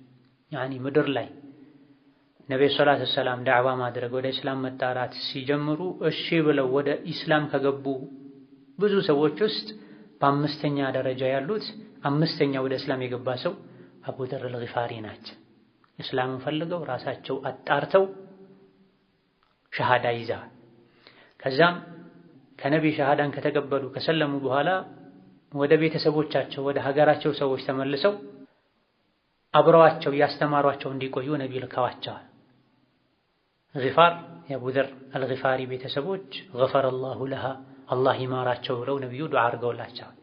ያኒ ምድር ላይ ነብዩ ሰለላሁ ዐለይሂ ወሰለም ዳዕዋ ማድረግ ወደ እስላም መጣራት ሲጀምሩ እሺ ብለው ወደ ኢስላም ከገቡ ብዙ ሰዎች ውስጥ በ5ኛ ደረጃ ያሉት 5ኛ ወደ እስላም የገባ ሰው አቡ ዘር አልጊፋሪ ናቸው። እስላምን ፈልገው ራሳቸው አጣርተው ሸሃዳ ይዘዋል። ከዛም ከነቢይ ሸሃዳን ከተቀበሉ ከሰለሙ በኋላ ወደ ቤተሰቦቻቸው ወደ ሀገራቸው ሰዎች ተመልሰው አብረዋቸው ያስተማሯቸው እንዲቆዩ ነቢይ ልከዋቸዋል። ጊፋር የአቡ ዘር አልጊፋሪ ቤተሰቦች ገፈረላሁ ለሃ አላህ ይማራቸው ብለው ነቢዩ ዱዓ አድርገውላቸዋል።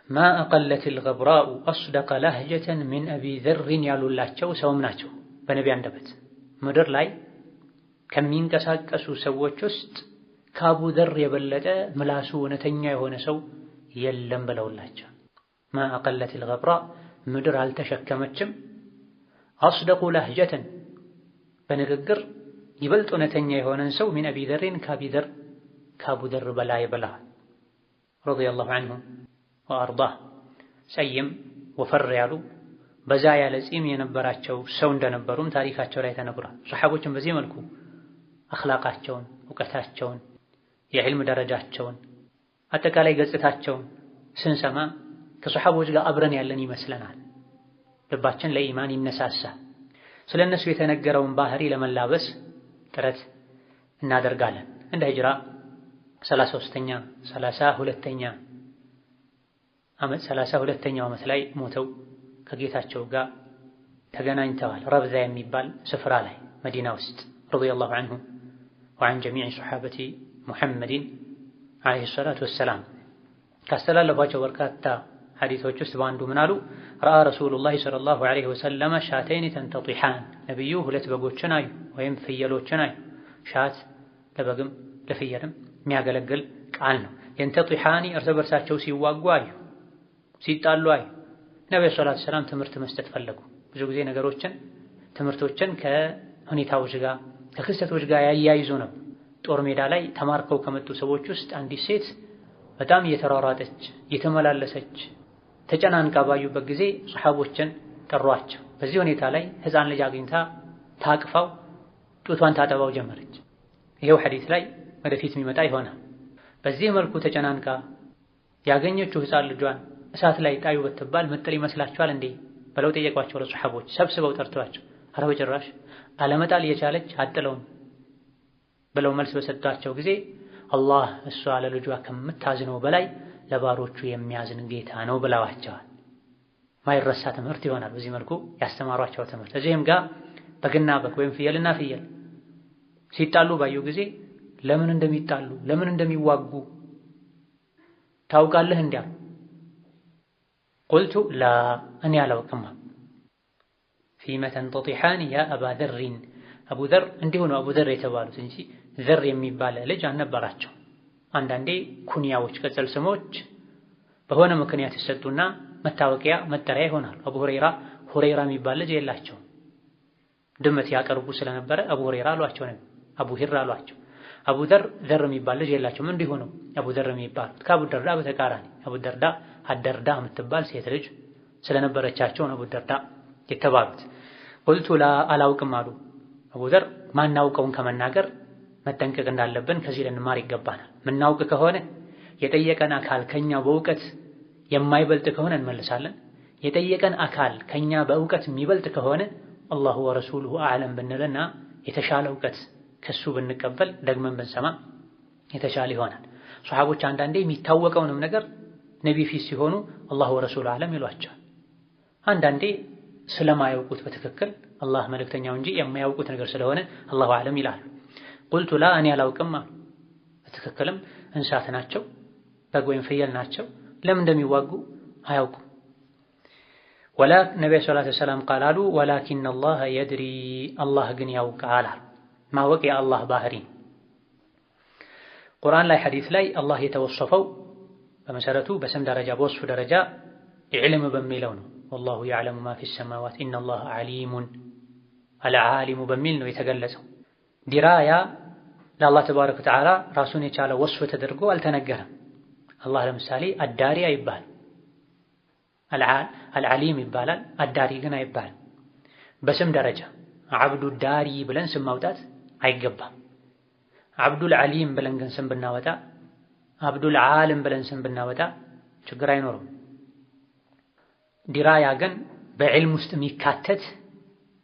ማ አቀለቲል ገብራኡ አስደቀ ለህጀተን ሚን አቢ ዘርን ያሉላቸው ሰውም ናቸው። በነቢ አንደበት ምድር ላይ ከሚንቀሳቀሱ ሰዎች ውስጥ ከአቡ ዘር የበለጠ ምላሱ እውነተኛ የሆነ ሰው የለም ብለውላቸው። ማ አቀለቲል ገብራ ምድር አልተሸከመችም። አስደቁ ለህጀተን በንግግር ይበልጥ እውነተኛ የሆነን ሰው ሚን አቢ ዘርን ከአቡ ዘር በላይ ብለዋል። ረዲየላሁ ዐንሁ ወአርዳህ ሰይም ወፈር ያሉ በዛ ያለ ጺም የነበራቸው ሰው እንደነበሩም ታሪካቸው ላይ ተነግሯል። ሱሐቦችን በዚህ መልኩ አኽላቃቸውን፣ እውቀታቸውን፣ የዕልም ደረጃቸውን፣ አጠቃላይ ገጽታቸውን ስንሰማ ከሱሐቦች ጋር አብረን ያለን ይመስለናል። ልባችን ለኢማን ይነሳሳል። ስለነሱ የተነገረውን ባህሪ ለመላበስ ጥረት እናደርጋለን። እንደ ሂጅራ 32ኛው ዓመት ላይ ሞተው ከጌታቸው ጋር ተገናኝተዋል። ረብዛ የሚባል ስፍራ ላይ መዲና ውስጥ ረዲየላሁ ዐንሁ ወዐን ጀሚዕ ሱሐበቲ ሙሐመድን ዐለይሂ ሰላቱ ወሰላም ካስተላለፏቸው በርካታ ሐዲሶች ውስጥ በአንዱ ምን አሉ? ረአ ረሱሉላሂ ሰለላሁ ዐለይሂ ወሰለም ሻተይን ተንተጢሐን፣ ነቢዩ ሁለት በጎችን አዩ ወይም ፍየሎችን አዩ። ሻት ለበግም ለፍየልም የሚያገለግል ቃል ነው። የንተጢሐኒ እርስ በርሳቸው ሲዋጉ አዩ፣ ሲጣሉ አዩ። ነብዩ ሰለላሁ ዐለይሂ ወሰለም ትምህርት መስጠት ፈለጉ። ብዙ ጊዜ ትምህርቶችን ከሁኔታዎች ጋር ከክስተቶች ጋር ያያይዙ ነው። ጦር ሜዳ ላይ ተማርከው ከመጡ ሰዎች ውስጥ አንዲት ሴት በጣም እየተሯሯጠች እየተመላለሰች ተጨናንቃ ባዩበት ጊዜ ሱሐቦችን ጠሯቸው። በዚህ ሁኔታ ላይ ሕፃን ልጅ አግኝታ ታቅፋው ጡቷን ታጠባው ጀመረች። ይሄው ሐዲስ ላይ ወደፊት የሚመጣ ይሆናል። በዚህ መልኩ ተጨናንቃ ያገኘችው ሕፃን ልጇን እሳት ላይ ጣዩ ብትባል ምጥል ይመስላችኋል እንዴ ብለው ጠየቋቸው። ለሱሐቦች ሰብስበው ጠርተዋቸው ኧረ በጭራሽ አለመጣል እየቻለች አጥለውም ብለው መልስ በሰጧቸው ጊዜ አላህ እሷ ለልጇ ከምታዝነው በላይ ለባሮቹ የሚያዝን ጌታ ነው ብለዋቸዋል። ማይረሳ ትምህርት ይሆናል በዚህ መልኩ ያስተማሯቸው ትምህርት። እዚህም ጋር በግና በግ ወይም ፍየልና ፍየል ሲጣሉ ባዩ ጊዜ ለምን እንደሚጣሉ ለምን እንደሚዋጉ ታውቃለህ እንዲያሉ ቁልቱ ላ እኔ አላውቅም። ፊመ ተንተጢሓን ያ አባ ዘሪን አቡ ዘር እንዲሁ ነው አቡ ዘር የተባሉት እንጂ ዘር የሚባል ልጅ አልነበራቸው። አንዳንዴ ኩንያዎች ቅጽል ስሞች በሆነ ምክንያት ይሰጡና መታወቂያ መጠሪያ ይሆናሉ። አቡ ሁረይራ የሚባል ልጅ የላቸው። ድመት ያቀርቡ ስለነበረ አቡ ሁረይራ አሏቸው ነው አቡ ሂራ አሏቸው። አቡ ዘር የሚባል ልጅ የላቸውም። እንዲሁ ነው አቡ ዘር የሚባሉት ከአቡ ደርዳ በተቃራኒ አቡ ደርዳ አደርዳ የምትባል ሴት ልጅ ስለነበረቻቸው ነው አቡ ደርዳ የተባሉት። ቁልቱ ላ አላውቅም አሉ። አቡ ዘር ማናውቀውን ከመናገር መጠንቀቅ እንዳለብን ከዚህ ልንማር ይገባናል። ምናውቅ ከሆነ የጠየቀን አካል ከኛ በእውቀት የማይበልጥ ከሆነ እንመልሳለን። የጠየቀን አካል ከኛ በእውቀት የሚበልጥ ከሆነ አላሁ ወረሱሉሁ አዕለም ብንልና የተሻለ እውቀት ከሱ ብንቀበል ደግመን ብንሰማ የተሻለ ይሆናል። ሷሐቦች አንዳንዴ የሚታወቀውንም ነገር ነቢ ፊት ሲሆኑ አላሁ ወረሱሉሁ አዕለም ይሏቸዋል። አንዳንዴ ስለማያውቁት በትክክል አላህ መልእክተኛው እንጂ የማያውቁት ነገር ስለሆነ አላሁ አዕለም ይላሉ። ቁልቱ ላ እኔ አላውቅም አሉ። በትክክልም እንስሳት ናቸው፣ በግ ወይም ፍየል ናቸው። ለምን እንደሚዋጉ አያውቁም። ነቢዩ ሰለላሁ ዐለይሂ ወሰለም ቃል አሉ ወላኪን አላህ የድሪ አላህ ግን ያውቃል አሉ። ማወቅ የአላህ ባህሪ። ቁርአን ላይ ሐዲስ ላይ አላህ የተወሰፈው በመሰረቱ በስም ደረጃ በወስፍ ደረጃ ዒልም በሚለው ነው። ወላሁ የዕለሙ ማ ፊ ሰማዋት ኢነላህ ዓሊሙን አልዓሊሙ በሚል ነው የተገለጸው። ዲራያ ለአላህ ተባረከ ወተዓላ ራሱን የቻለ ወስፍ ተደርጎ አልተነገረም። አላህ ለምሳሌ አዳሪ አይባልም፣ አልዓሊም ይባላል። አዳሪ ግን አይባልም። በስም ደረጃ አብዱ ዳሪ ብለን ስም ማውጣት አይገባም። አብዱል ዓሊም ብለን ግን ስም ብናወጣ፣ አብዱል ዓለም ብለን ስም ብናወጣ ችግር አይኖርም። ዲራያ ግን በዕልም ውስጥ የሚካተት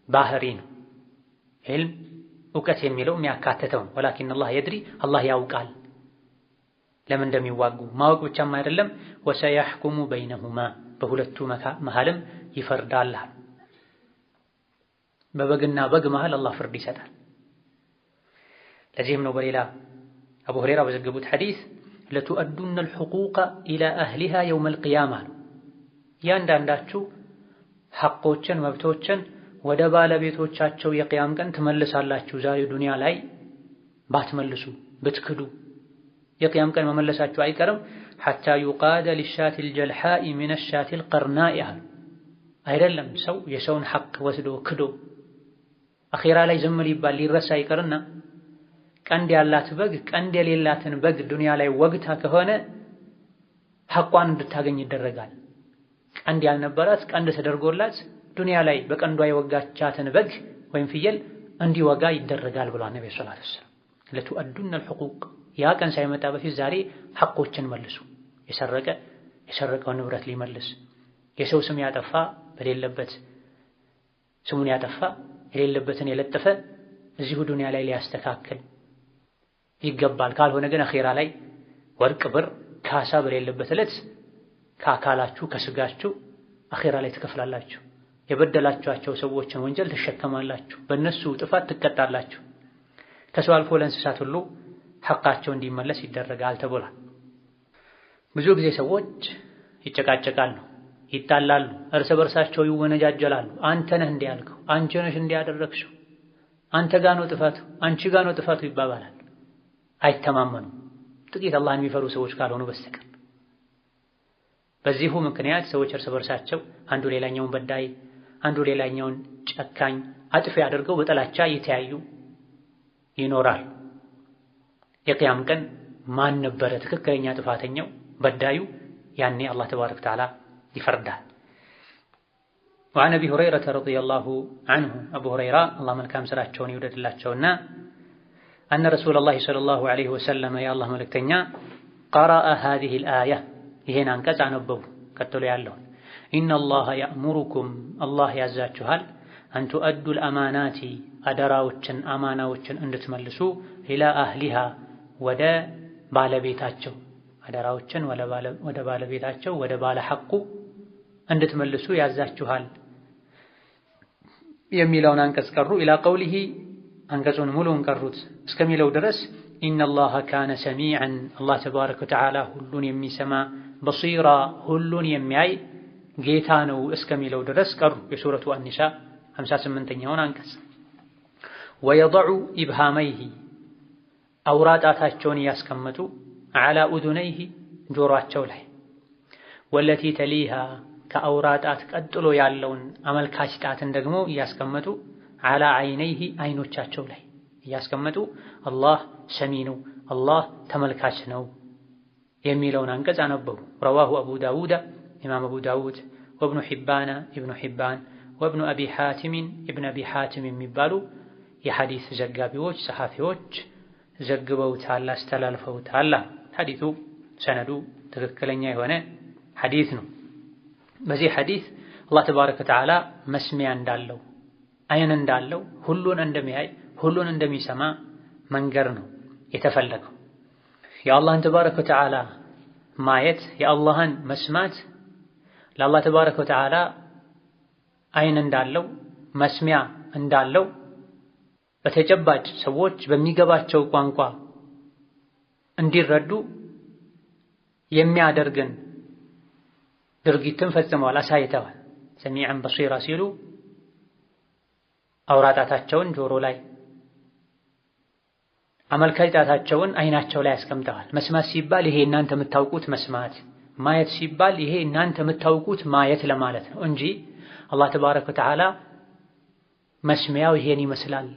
ባህሪ ነው። ዕልም እውቀት የሚለው የሚያካተተው ነው። ወላኪን አላህ የድሪ አላህ ያውቃል ለምን እንደሚዋጉ ማወቅ ብቻም አይደለም። ወሰየሕኩሙ በይነሁማ በሁለቱ መሃልም ይፈርዳል። በበግና በግ መሃል አላህ ፍርድ ይሰጣል። ለዚህም ነው በሌላ አቡ ሁረይራ በዘገቡት ሐዲስ ለቱአዱነ አልሑቁቀ ኢላ አህሊሃ የውመል ቂያማ ነው። እያንዳንዳችሁ ሐቆችን መብቶችን ወደ ባለቤቶቻቸው የቅያም ቀን ትመልሳላችሁ። ዛሬ ዱንያ ላይ ባትመልሱ ብትክዱ የቅያም ቀን መመለሳችሁ አይቀርም። ሐታ ዩቃደ ሊሻቲል ጀልሓኢ ሚነ ሻቲል ቀርናኢ አይደለም ሰው የሰውን ሐቅ ወስዶ ክዶ አኺራ ላይ ዝም ሊባል ሊረሳ አይቀርና ቀንድ ያላት በግ ቀንድ የሌላትን በግ ዱንያ ላይ ወግታ ከሆነ ሐቋን እንድታገኝ ይደረጋል። ቀንድ ያልነበራት ቀንድ ተደርጎላት ዱንያ ላይ በቀንዷ የወጋቻትን በግ ወይም ፍየል እንዲወጋ ይደረጋል ብሏል ነብዩ ሰለላሁ ዐለይሂ ወሰለም። ለቱአዱነ አልሑቁቅ ያ ቀን ሳይመጣ በፊት ዛሬ ሐቆችን መልሱ። የሰረቀው ንብረት ሊመልስ፣ የሰው ስም ያጠፋ በሌለበት ስሙን ያጠፋ የሌለበትን የለጠፈ እዚሁ ዱንያ ላይ ሊያስተካክል ይገባል። ካልሆነ ግን አኺራ ላይ ወርቅ ብር ካሳ በሌለበት ዕለት ከአካላችሁ ከስጋችሁ አኺራ ላይ ትከፍላላችሁ። የበደላችኋቸው ሰዎችን ወንጀል ትሸከማላችሁ። በእነሱ ጥፋት ትቀጣላችሁ። ከሰው አልፎ ለእንስሳት ሁሉ ሐቃቸው እንዲመለስ ይደረጋል ተብሏል። ብዙ ጊዜ ሰዎች ይጨቃጨቃሉ፣ ይጣላሉ፣ እርስ በርሳቸው ይወነጃጀላሉ። አንተ ነህ እንዲህ ያልከው፣ አንቺ ነሽ እንዲህ ያደረግሽው፣ አንተ ጋር ነው ጥፋቱ፣ አንቺ ጋር ነው ጥፋቱ ይባባላል። አይተማመኑም ጥቂት አላህን የሚፈሩ ሰዎች ካልሆኑ በስተቀር። በዚሁ ምክንያት ሰዎች እርስ በርሳቸው አንዱ ሌላኛውን በዳይ፣ አንዱ ሌላኛውን ጨካኝ፣ አጥፊ አድርገው በጥላቻ እየተያዩ ይኖራል። የቅያም ቀን ማን ነበረ ትክክለኛ ጥፋተኛው በዳዩ? ያኔ አላህ ተባረከ ወተዓላ ይፈርዳል። وعن أبي هريرة رضي الله عنه أبو هريرة الله መልካም ስራቸውን ይወደድላቸውና أن رسول الله صلى الله عليه وسلم يا الله መልእክተኛ قرأ هذه الآية ይሄን አንቀጽ አነበቡ። ቀጥሎ ያለውን إن الله يأمركم الله ያዛችኋል أن تؤدوا الأمانات አደራዎችን አማናዎችን እንድትመልሱ إلى أهلها ወደ ባለቤታቸው አደራዎችን ወደ ባለቤታቸው ወደ ባለ ሐቁ እንድትመልሱ ያዛችኋል የሚለውን አንቀጽ ቀሩ። ኢላ ቀውሊሂ አንቀጹን ሙሉውን ቀሩት እስከሚለው ድረስ ኢነላሃ ካነ ሰሚዐን አላህ ተባረከ ወተዓላ ሁሉን የሚሰማ በሲራ ሁሉን የሚያይ ጌታ ነው እስከሚለው ድረስ ቀሩ። የሱረቱ አኒሳ 58ኛውን አንቀጽ ወየضዑ ኢብሃመይሂ አውራ ጣታቸውን እያስቀመጡ ዐላ ኡዙነይሂ ጆሮአቸው ላይ ወለቲ ተሊሃ ከአውራ ጣት ቀጥሎ ያለውን አመልካች ጣትን ደግሞ እያስቀመጡ ዐላ ዐይነይሂ አይኖቻቸው ላይ እያስቀመጡ አላህ ሰሚ ነው፣ አላህ ተመልካች ነው የሚለውን አንቀጽ አነበቡ። ረዋሁ አቡ ዳውድ ኢማም አቡ ዳውድ ወብኑ ሒባን ኢብኑ ሒባን ወብኑ አቢ ሓቲም ኢብን አቢ ሓቲም የሚባሉ የሐዲስ ዘጋቢዎች ጸሐፊዎች ዘግበውታል፣ አስተላልፈውታል። ሐዲሱ ሰነዱ ትክክለኛ የሆነ ሐዲስ ነው። በዚህ ሐዲስ አላህ ተባረከ ወተዓላ መስሚያ እንዳለው፣ አይን እንዳለው፣ ሁሉን እንደሚያይ፣ ሁሉን እንደሚሰማ መንገር ነው የተፈለገው። የአላህን ተባረከ ወተዓላ ማየት፣ የአላህን መስማት ለአላህ ተባረከ ወተዓላ አይን እንዳለው መስሚያ እንዳለው በተጨባጭ ሰዎች በሚገባቸው ቋንቋ እንዲረዱ የሚያደርግን ድርጊትን ፈጽመዋል፣ አሳይተዋል። ሰሚዐን በሲራ ሲሉ አውራ ጣታቸውን ጆሮ ላይ፣ አመልካች ጣታቸውን አይናቸው ላይ አስቀምጠዋል። መስማት ሲባል ይሄ እናንተ የምታውቁት መስማት፣ ማየት ሲባል ይሄ እናንተ የምታውቁት ማየት ለማለት ነው እንጂ አላህ ተባረከ ወተዓላ መስሚያው ይሄን ይመስላል፣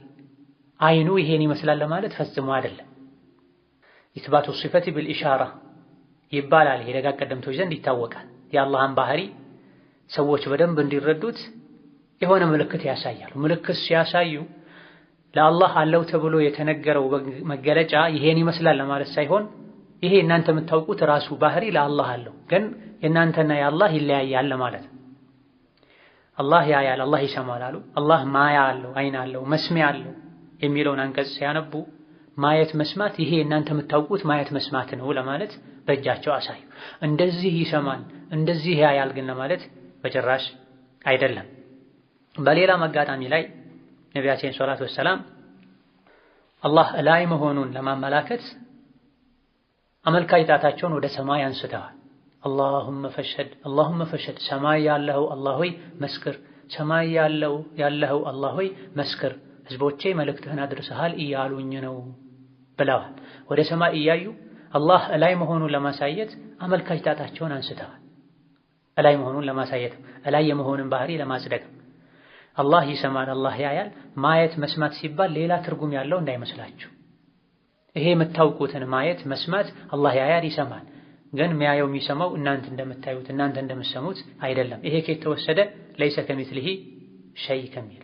አይኑ ይሄን ይመስላል ለማለት ፈጽሞ አይደለም። ኢስባቱ ሲፈቲ ቢልኢሻራ ይባላል። ይሄ ደጋግ ቀደምቶች ዘንድ ይታወቃል። የአላህን ባህሪ ሰዎች በደንብ እንዲረዱት የሆነ ምልክት ያሳያሉ። ምልክት ሲያሳዩ ለአላህ አለው ተብሎ የተነገረው መገለጫ ይሄን ይመስላል ለማለት ሳይሆን ይሄ እናንተ የምታውቁት ራሱ ባህሪ ለአላህ አለው፣ ግን የእናንተና የአላህ ይለያያል ለማለት ነው። አላህ ያያል፣ አላህ ይሰማል አሉ። አላህ ማያ አለው፣ አይን አለው፣ መስሚያ አለው የሚለውን አንቀጽ ሲያነቡ ማየት መስማት ይሄ እናንተ የምታውቁት ማየት መስማት ነው ለማለት በእጃቸው አሳዩ። እንደዚህ ይሰማል እንደዚህ ያያል ግን ለማለት በጭራሽ አይደለም። በሌላም አጋጣሚ ላይ ነቢያችን ሰለላሁ ዐለይሂ ወሰለም አላህ ላይ መሆኑን ለማመላከት አመልካች ጣታቸውን ወደ ሰማይ አንስተዋል። አላሁመ ፈሽሀድ አላሁመ ፈሽሀድ፣ ሰማይ ያለኸው አላህ ሆይ መስክር፣ ሰማይ ያለኸው አላህ ሆይ መስክር፣ ህዝቦቼ መልእክትህን አድርሰሃል እያሉኝ ነው ብለዋል። ወደ ሰማይ እያዩ አላህ ላይ መሆኑን ለማሳየት አመልካች ጣታቸውን አንስተዋል። ላይ መሆኑን ለማሳየት፣ ላይ የመሆኑን ባህሪ ለማጽደቅ። አላህ ይሰማል፣ አላህ ያያል። ማየት መስማት ሲባል ሌላ ትርጉም ያለው እንዳይመስላችሁ። ይሄ የምታውቁትን ማየት መስማት አላህ ያያል ይሰማል፣ ግን የሚያየው የሚሰማው እናንተ እንደምታዩት እናንተ እንደምትሰሙት አይደለም። ይሄ ከተወሰደ ለይሰ ከሚስሊሂ ሸይ ከሚል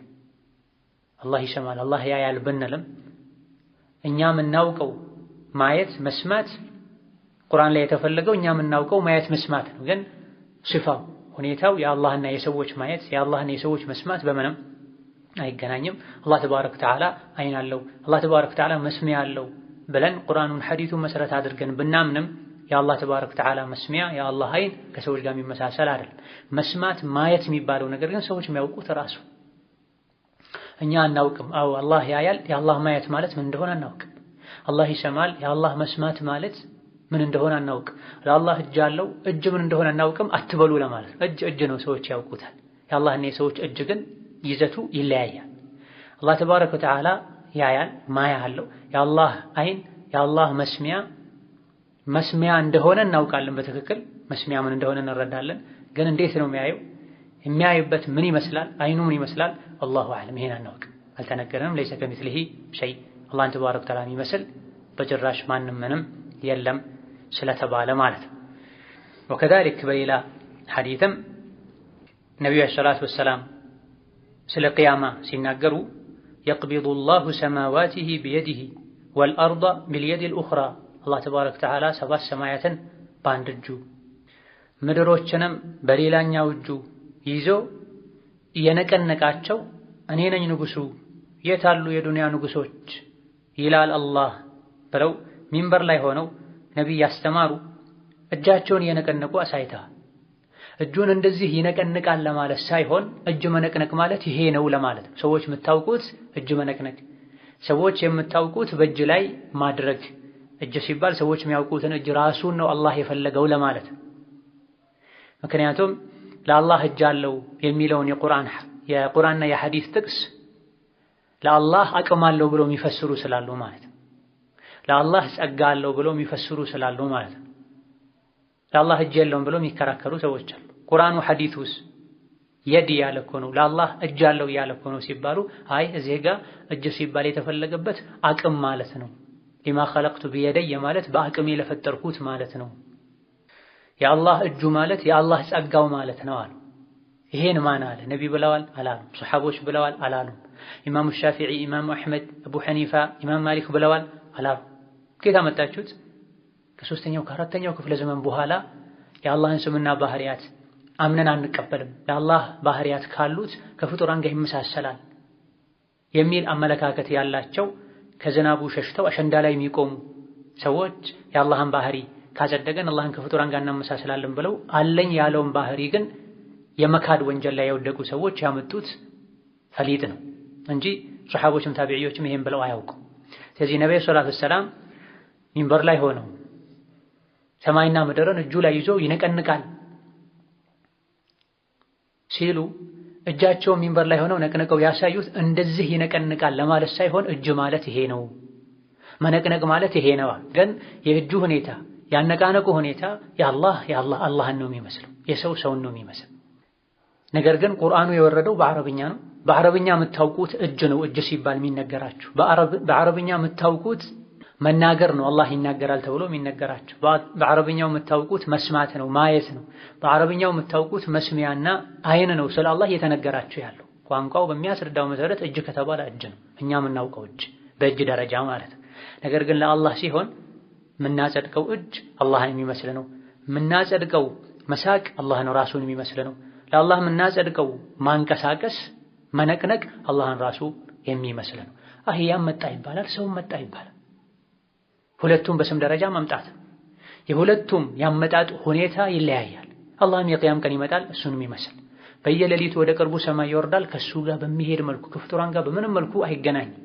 አላህ ይሰማል አላህ ያያል ብንልም እኛ የምናውቀው ማየት መስማት ቁርአን ላይ የተፈለገው እኛ የምናውቀው ማየት መስማት ነው። ግን ሲፋው ሁኔታው የአላህና የሰዎች ማየት የአላህና የሰዎች መስማት በምንም አይገናኝም። አላህ ተባረከ ወተዓላ አይን አለው፣ አላህ ተባረከ ወተዓላ መስሚያ አለው ብለን ቁርአኑን ሐዲሱን መሰረት አድርገን ብናምንም የአላህ ተባረከ ወተዓላ መስሚያ የአላህ አይን ከሰዎች ጋር የሚመሳሰል አይደለም። መስማት ማየት የሚባለው ነገር ግን ሰዎች የሚያውቁት ራሱ እኛ አናውቅም። አዎ አላህ ያያል፣ የአላህ ማየት ማለት ምን እንደሆነ አናውቅም። አላህ ይሰማል፣ የአላህ መስማት ማለት ምን እንደሆነ አናውቅም። ለአላህ እጅ አለው፣ እጅ ምን እንደሆነ አናውቅም አትበሉ ለማለት ነው። እጅ ነው፣ ሰዎች ያውቁታል። የአላህና የሰዎች እጅ ግን ይዘቱ ይለያያል። አላህ ተባረከ ወተዓላ ያያል፣ ማያ አለው። የአላህ አይን የአላህ መስሚያ እንደሆነ እናውቃለን። በትክክል መስሚያ ምን እንደሆነ እንረዳለን። ግን እንዴት ነው የሚያየው? የሚያይበት ምን ይመስላል? አይኑ ምን ይመስላል? አላሁ አዕለም። ይሄን አናውቅም፣ አልተነገረንም። ለይሰ ከሚስሊሂ ሸይ፣ አላህን ተባረከ ወተዓላ የሚመስል በጭራሽ ማንም ምንም የለም ስለተባለ ማለት ነው። ወከዛሊክ በሌላ ሐዲትም ነቢዩ ዓለይሂ ሰላቱ ወሰላም ስለ ቅያማ ሲናገሩ የቅቢዱ ላሁ ሰማዋቲሂ ቢየዲሂ ወልአርደ ቢልየዲል ኡኽራ፣ አላህ ተባረከ ወተዓላ ሰባት ሰማያትን በአንድ እጁ ምድሮችንም በሌላኛው እጁ ይዞ እየነቀነቃቸው እኔ ነኝ ንጉሱ፣ የት አሉ የዱንያ ንጉሶች ይላል አላህ ብለው ሚንበር ላይ ሆነው ነቢይ ያስተማሩ እጃቸውን እየነቀነቁ አሳይተዋል። እጁን እንደዚህ ይነቀንቃል ለማለት ሳይሆን እጅ መነቅነቅ ማለት ይሄ ነው ለማለት ነው። ሰዎች የምታውቁት እጅ መነቅነቅ፣ ሰዎች የምታውቁት በእጅ ላይ ማድረግ። እጅ ሲባል ሰዎች የሚያውቁትን እጅ ራሱን ነው አላህ የፈለገው ለማለት ነው። ምክንያቱም ለአላህ እጅ አለው የሚለውን የቁርአንና የሐዲስ ጥቅስ ለአላህ አቅም አለው ብሎ የሚፈስሩ ስላሉ ማለት ነው። ለአላህ ጸጋ አለው ብሎ የሚፈስሩ ስላሉ ማለት ነው። ለአላህ እጅ የለውም ብሎ የሚከራከሩ ሰዎች አሉ። ቁርአኑ ሐዲሱስ የድ ያለ እኮ ነው ለአላህ እጅ አለው ያለ እኮ ነው ሲባሉ አይ እዚህ ጋር እጅ ሲባል የተፈለገበት አቅም ማለት ነው። ሊማ ኸለቅቱ ቢየደየ ማለት በአቅሜ ለፈጠርኩት ማለት ነው። የአላህ እጁ ማለት የአላህ ጸጋው ማለት ነው አሉ። ይሄን ማን አለ? ነቢ ብለዋል አላሉም። ሱሐቦች ብለዋል አላሉም። ኢማሙ ሻፊዒ፣ ኢማሙ አሕመድ፣ አቡ ሐኒፋ፣ ኢማም ማሊክ ብለዋል አላሉም። ከየት አመጣችሁት? ከሶስተኛው ከአራተኛው ክፍለ ዘመን በኋላ የአላህን ስምና ባህሪያት አምነን አንቀበልም፣ ለአላህ ባህሪያት ካሉት ከፍጡራን ጋር ይመሳሰላል የሚል አመለካከት ያላቸው ከዝናቡ ሸሽተው አሸንዳ ላይ የሚቆሙ ሰዎች የአላህን ባህሪ ካጸደቀን አላህን ከፍጡራን ጋር እናመሳስላለን ብለው አለኝ ያለውን ባህሪ ግን የመካድ ወንጀል ላይ የወደቁ ሰዎች ያመጡት ፈሊጥ ነው እንጂ ሱሐቦችም ታቢዒዎችም ይሄን ብለው አያውቁም። ስለዚህ ነብዩ ሰለላሁ ዐለይሂ ወሰለም ሚንበር ላይ ሆነው ሰማይና ምድርን እጁ ላይ ይዞ ይነቀንቃል ሲሉ እጃቸው ሚንበር ላይ ሆነው ነቅነቀው ያሳዩት እንደዚህ ይነቀንቃል ለማለት ሳይሆን እጅ ማለት ይሄ ነው፣ መነቅነቅ ማለት ይሄ ነው። ግን የእጁ ሁኔታ ያነቃነቁ ሁኔታ አላህን ነው የሚመስለው፣ የሰው ሰውን ነው የሚመስለው። ነገር ግን ቁርአኑ የወረደው በአረብኛ ነው። በአረብኛ የምታውቁት እጅ ነው እጅ ሲባል የሚነገራችሁ። በአረብኛ የምታውቁት መናገር ነው አላህ ይናገራል ተብሎ የሚነገራችሁ። በአረብኛው የምታውቁት መስማት ነው ማየት ነው። በአረብኛው የምታውቁት መስሚያና አይን ነው ስለ አላህ እየተነገራችሁ ያለው። ቋንቋው በሚያስረዳው መሰረት እጅ ከተባለ እጅ ነው እኛ የምናውቀው እጅ በእጅ ደረጃ ማለት ነው። ነገር ግን ለአላህ ሲሆን የምናጸድቀው እጅ አላህን የሚመስል ነው። የምናጸድቀው መሳቅ አላህን ራሱን የሚመስል ነው። ለአላህ የምናጸድቀው ማንቀሳቀስ መነቅነቅ አላህን ራሱ የሚመስል ነው። አህያም መጣ ይባላል፣ ሰውም መጣ ይባላል። ሁለቱም በስም ደረጃ መምጣት የሁለቱም ያመጣጥ ሁኔታ ይለያያል። አላህም የቂያም ቀን ይመጣል እሱንም ይመስል በየሌሊቱ ወደ ቅርቡ ሰማይ ይወርዳል። ከሱ ጋር በሚሄድ መልኩ ከፍጡራን ጋር በምንም መልኩ አይገናኝም።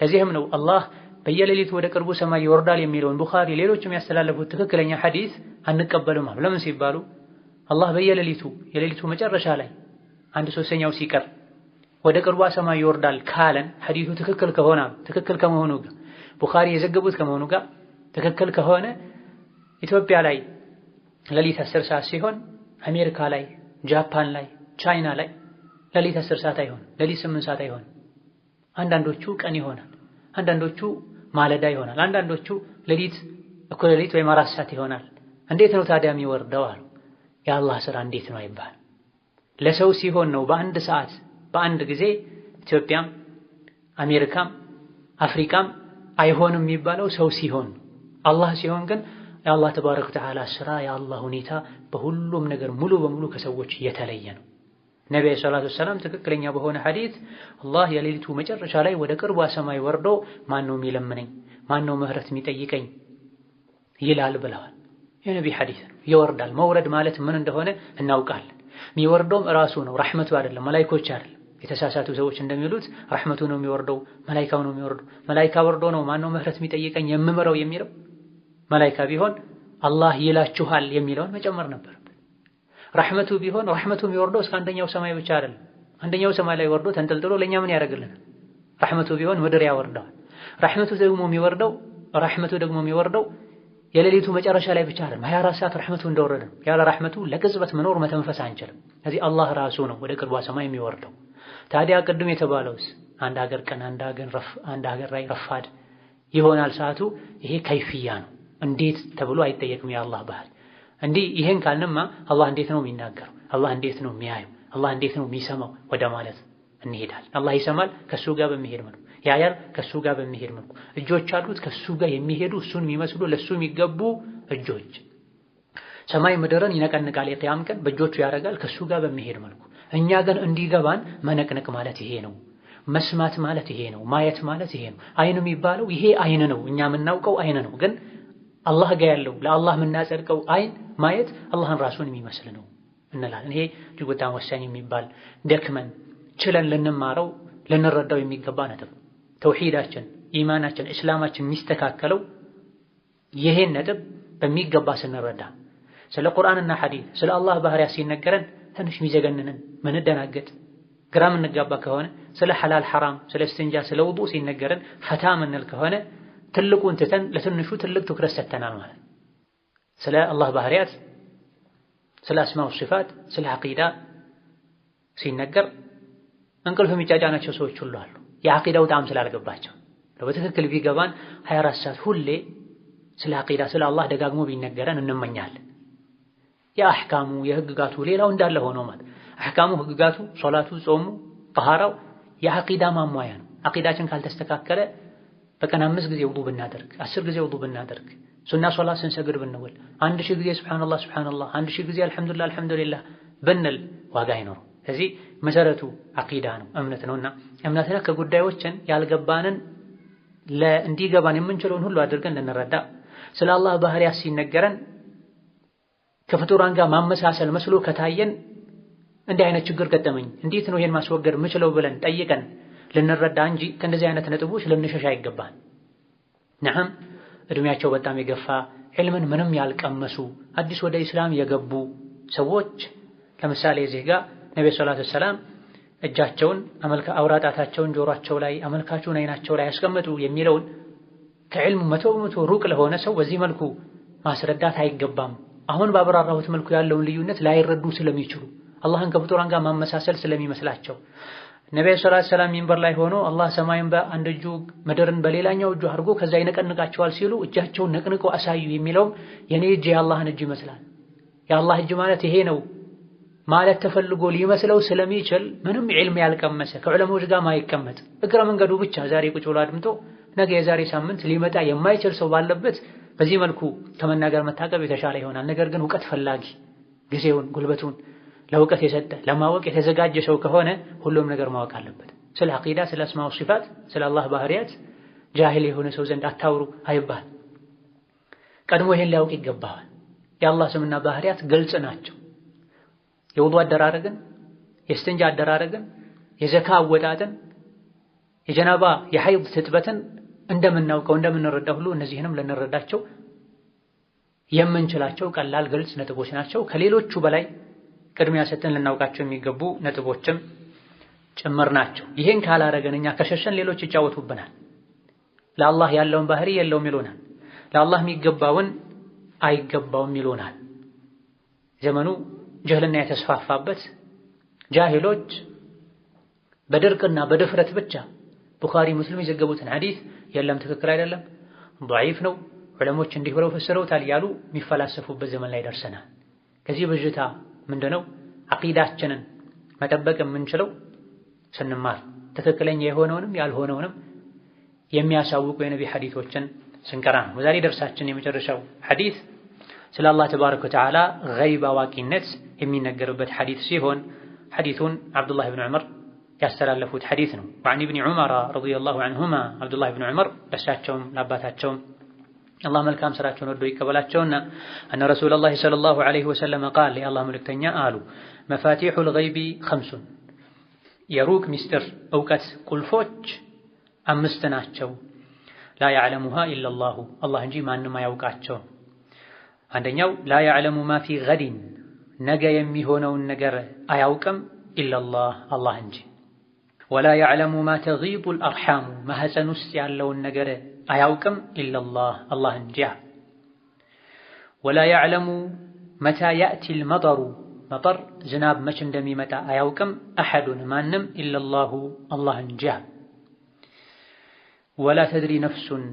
ለዚህም ነው አላህ በየሌሊቱ ወደ ቅርቡ ሰማይ ይወርዳል የሚለውን ቡኻሪ ሌሎችም ያስተላለፉት ትክክለኛ ሐዲስ አንቀበልም። ለምን ሲባሉ አላህ የሌሊቱ መጨረሻ ላይ 1/3ኛው ሲቀር ወደ ቅርቧ ሰማይ ይወርዳል ካለን ሐዲሱ ትክክል ከመሆኑ ጋር ቡኻሪ የዘገቡት ከመሆኑ ጋር ትክክል ከሆነ ኢትዮጵያ ላይ ሌሊት 10 ሰዓት ሲሆን አሜሪካ ላይ፣ ጃፓን ላይ፣ ቻይና ላይ ሌሊት 10 ሰዓት አይሆን፣ ሌሊት 8 ሰዓት አይሆን። አንዳንዶቹ ቀን ይሆናል፣ አንዳንዶቹ ማለዳ ይሆናል፣ አንዳንዶቹ እኩለ ሌሊት ወይም 4 ሰዓት ይሆናል። እንዴት ነው ታዲያ የሚወርደው አሉ። የአላህ ሥራ እንዴት ነው አይባል። ለሰው ሲሆን ነው በአንድ ሰዓት በአንድ ጊዜ ኢትዮጵያም አሜሪካም አፍሪካም አይሆንም የሚባለው ሰው ሲሆን። አላህ ሲሆን ግን የአላህ ተባረከ ወተዓላ ሥራ የአላህ ሁኔታ በሁሉም ነገር ሙሉ በሙሉ ከሰዎች የተለየ ነው። ነብዩ ሰለላሁ ዐለይሂ ወሰለም ትክክለኛ በሆነ ሐዲስ አላህ የሌሊቱ መጨረሻ ላይ ወደ ቅርቧ ሰማይ ወርዶ ማን ነው የሚለምነኝ፣ ማን ነው ምህረት የሚጠይቀኝ ይላል ብለዋል። የነቢ ሐዲስ ነው። ይወርዳል። መውረድ ማለት ምን እንደሆነ እናውቃለን። የሚወርደውም ራሱ ነው፣ ረሕመቱ አይደለም፣ መላኢኮች አይደለም። የተሳሳቱ ሰዎች እንደሚሉት ረሕመቱ ነው የሚወርደው፣ መላኢካው ነው የሚወርደው። መላኢካ ወርዶ ነው ማን ነው ምህረት የሚጠይቀኝ የምምረው የሚለው። መላኢካ ቢሆን አላህ ይላችኋል የሚለውን መጨመር ነበር። ረሕመቱ ቢሆን ረሕመቱ የሚወርደው እስከ አንደኛው ሰማይ ብቻ አይደለም። አንደኛው ሰማይ ላይ ወርዶ ተንጠልጥሎ ለኛ ምን ያደርግልናል? ረሕመቱ ቢሆን ምድር ያወርደዋል። ረሕመቱ ደግሞ የሚወርደው የሌሊቱ መጨረሻ ላይ ብቻ አይደለም። 24 ሰዓት ረሕመቱ እንደወረደ ነው። ያለ ረሕመቱ ለቅጽበት መኖር መተንፈስ አንችልም። ስለዚህ አላህ ራሱ ነው ወደ ቅርቧ ሰማይ የሚወርደው። ታዲያ ቅድም የተባለውስ አንድ ሀገር ቀን አንድ ሀገር ላይ ረፋድ ይሆናል ሰዓቱ። ይሄ ከይፍያ ነው፣ እንዴት ተብሎ አይጠየቅም። የአላህ ባህሪ እንዲህ ይሄን ካልንማ አላህ እንዴት ነው የሚናገረው? አላህ እንዴት ነው የሚያየው? አላህ እንዴት ነው የሚሰማው? ወደ ማለት እንሄዳለን። አላህ ይሰማል ከሱ ጋር በሚሄድ መልኩ፣ ያያል ከሱ ጋር በሚሄድ መልኩ። እጆች አሉት ከሱ ጋር የሚሄዱ እሱን የሚመስሉ ለሱ የሚገቡ እጆች። ሰማይ ምድርን ይነቀንቃል የቂያም ቀን በእጆቹ ያደርጋል ከሱ ጋር በሚሄድ መልኩ። እኛ ግን እንዲገባን መነቅነቅ ማለት ይሄ ነው፣ መስማት ማለት ይሄ ነው፣ ማየት ማለት ይሄ ነው። አይን የሚባለው ይሄ አይን ነው፣ እኛ የምናውቀው አይን ነው። ግን አላህ ጋር ያለው ለአላህ የምናጸድቀው አይን ማየት አላህን ራሱን የሚመስል ነው እንላለን። ይሄ እጅግ በጣም ወሳኝ የሚባል ደክመን ችለን ልንማረው ልንረዳው የሚገባ ነጥብ። ተውሂዳችን፣ ኢማናችን፣ እስላማችን የሚስተካከለው ይሄን ነጥብ በሚገባ ስንረዳ። ስለ ቁርአንና ሐዲስ ስለ አላህ ባህሪያት ሲነገረን ትንሽ የሚዘገንንን ምንደናገጥ ግራ የምንጋባ ከሆነ ስለ ሐላል ሐራም ስለ እስትንጃ ስለ ውዱእ ሲነገረን ፈታ ምንል ከሆነ ትልቁን ትተን ለትንሹ ትልቅ ትኩረት ሰጥተናል ማለት። ስለ አላህ ባህሪያት ስለ አስማኡ ሲፋት ስለ ዐቂዳ ሲነገር እንቅልፍ የሚጫጫናቸው ሰዎች ሁሉ አሉ። የዐቂዳው ጣዕም ስላልገባቸው በትክክል ቢገባን 24 ሰዓት ሁሌ ስለ ዐቂዳ ስለ አላህ ደጋግሞ ቢነገረን እንመኛለን። የአሕካሙ የህግጋቱ ሌላው እንዳለ ሆኖ ማለት አሕካሙ ህግጋቱ ሶላቱ ጾሙ ጠሃራው የዐቂዳ ማሟያ ነው። ዐቂዳችን ካልተስተካከለ በቀን 5 ጊዜ ውዱእ ብናደርግ 10 ጊዜ ውዱእ ብናደርግ ሱና ሶላት ስንሰግድ ብንውል 1000 ጊዜ ሱብሃንአላህ ሱብሃንአላህ 1000 ጊዜ አልሐምዱሊላህ አልሐምዱሊላህ ብንል ዋጋ አይኖረው። ስለዚህ መሰረቱ ዐቂዳ ነው እምነት ነውና እምነት ነክ ጉዳዮችን ያልገባንን እንዲገባን የምንችለውን ሁሉ አድርገን ልንረዳ ስለ አላህ ባህሪያት ሲነገረን ከፍጡራን ጋር ማመሳሰል መስሎ ከታየን እንዲህ አይነት ችግር ገጠመኝ እንዴት ነው ይሄን ማስወገድ የምችለው ብለን ጠይቀን ልንረዳ እንጂ ከእንደዚህ አይነት ነጥቦች ልንሸሽ አይገባን። ነዓም እድሜያቸው በጣም የገፋ ዒልምን ምንም ያልቀመሱ አዲስ ወደ ኢስላም የገቡ ሰዎች ለምሳሌ እዚህ ጋር ነብዩ ሰለላሁ ዐለይሂ ወሰለም እጃቸውን አውራጣታቸውን ጆሮአቸው ላይ አመልካቹን አይናቸው ላይ ያስቀምጡ የሚለውን ከዕልሙ 100% ሩቅ ለሆነ ሰው በዚህ መልኩ ማስረዳት አይገባም። አሁን ባብራራሁት መልኩ ያለውን ልዩነት ላይረዱ ስለሚችሉ አላህን ከፍጡራን ጋር ማመሳሰል ስለሚመስላቸው ነብዩ ሰለላሁ ዐለይሂ ወሰለም ሚንበር ላይ ሆኖ አላህ ሰማይን በአንድ እጁ ምድርን በሌላኛው እጁ አድርጎ ከዛ ይነቀንቃቸዋል ሲሉ እጃቸውን ነቅንቀው አሳዩ የሚለው የኔ እጅ የአላህን እጅ ይመስላል የአላህ እጅ ማለት ይሄ ነው ማለት ተፈልጎ ሊመስለው ስለሚችል ምንም ዒልም ያልቀመሰ ከዑለሞች ጋር ማይቀመጥ እግረ መንገዱ ብቻ ዛሬ ቁጭ ብሎ አድምጦ ነገ የዛሬ ሳምንት ሊመጣ የማይችል ሰው ባለበት በዚህ መልኩ ከመናገር መታቀብ የተሻለ ይሆናል። ነገር ግን ዕውቀት ፈላጊ ጊዜውን ጉልበቱን ለዕውቀት የሰጠ ለማወቅ የተዘጋጀ ሰው ከሆነ ሁሉም ነገር ማወቅ አለበት። ስለ ዐቂዳ ስለ አስማኡ ሲፋት ስለ አላህ ባህሪያት ጃሂል የሆነ ሰው ዘንድ አታውሩ አይባል። ቀድሞ ይሄን ሊያውቅ ይገባዋል። የአላህ ስምና ባህሪያት ግልጽ ናቸው። የውዱእ አደራረግን የእስትንጃ አደራረግን የዘካ አወጣጥን የጀናባ የሐይድ ትጥበትን እንደምናውቀው እንደምንረዳ ሁሉ እነዚህንም ልንረዳቸው የምንችላቸው ቀላል ግልጽ ነጥቦች ናቸው። ከሌሎቹ በላይ ቅድሚያ ሰጥተን ልናውቃቸው የሚገቡ ነጥቦችም ጭምር ናቸው። ይሄን ካላረገን እኛ ከሸሸን ሌሎች ይጫወቱብናል። ለአላህ ያለውን ባህሪ የለውም ይሉናል። ለአላህ የሚገባውን አይገባውም ይሉናል። ዘመኑ ጀህልና የተስፋፋበት ጃሂሎች በድርቅና በድፍረት ብቻ ቡኻሪ ሙስሊም የዘገቡትን ሐዲስ የለም ትክክል አይደለም ضعيف ነው ዑለሞች እንዲህ ብለው ፈሰሩታል ያሉ የሚፈላሰፉበት ዘመን ላይ ደርሰናል። ከዚህ በጅታ ምንድነው ዐቂዳችንን መጠበቅ የምንችለው ስንማር ትክክለኛ የሆነውንም ያልሆነውንም የሚያሳውቁ የነቢ ሐዲሶችን ስንቀራ ነው። ዛሬ ደርሳችን የመጨረሻው ሐዲስ ስለ አላህ ተባረከ ወተዓላ ገይብ አዋቂነት የሚነገርበት ሐዲስ ሲሆን ሐዲሱን አብዱላህ ብን ዑመር ያስተላለፉት ሐዲስ ነው። ወዐን ኢብኒ ዑመር ረዲየላሁ ዐንሁማ አብዱላህ ብን ዑመር ለእሳቸውም ለአባታቸውም አላህ መልካም ስራቸውን ወዶ ይቀበላቸውና አነ ረሱለላህ ሰለላሁ ዐለይሂ ወሰለም ቃል የአላህ መልእክተኛ አሉ መፋቲሑል ገይቢ ኸምሱን የሩቅ ሚስጥር እውቀት ቁልፎች 5 ናቸው። ላ ያዕለሙሃ ኢለላሁ አላህ እንጂ ማንም አያውቃቸው። አንደኛው ላ ያዕለሙ ማ ፊ ገዲን ነገ የሚሆነውን ነገር አያውቅም ኢለላህ አላህ እንጂ። ወላ ያዕለሙ ማ ተጊዱል አርሓሙ ማህፀን ውስጥ ያለውን ነገር አያውቅም ኢለላህ አላህ እንጂ። ወላ ያዕለሙ መታ ያእቲል መጠሩ መጠር ዝናብ መች እንደሚመጣ አያውቅም አሐዱን ማንም ኢለላሁ አላህ እንጂ። ወላ ተድሪ ነፍሱን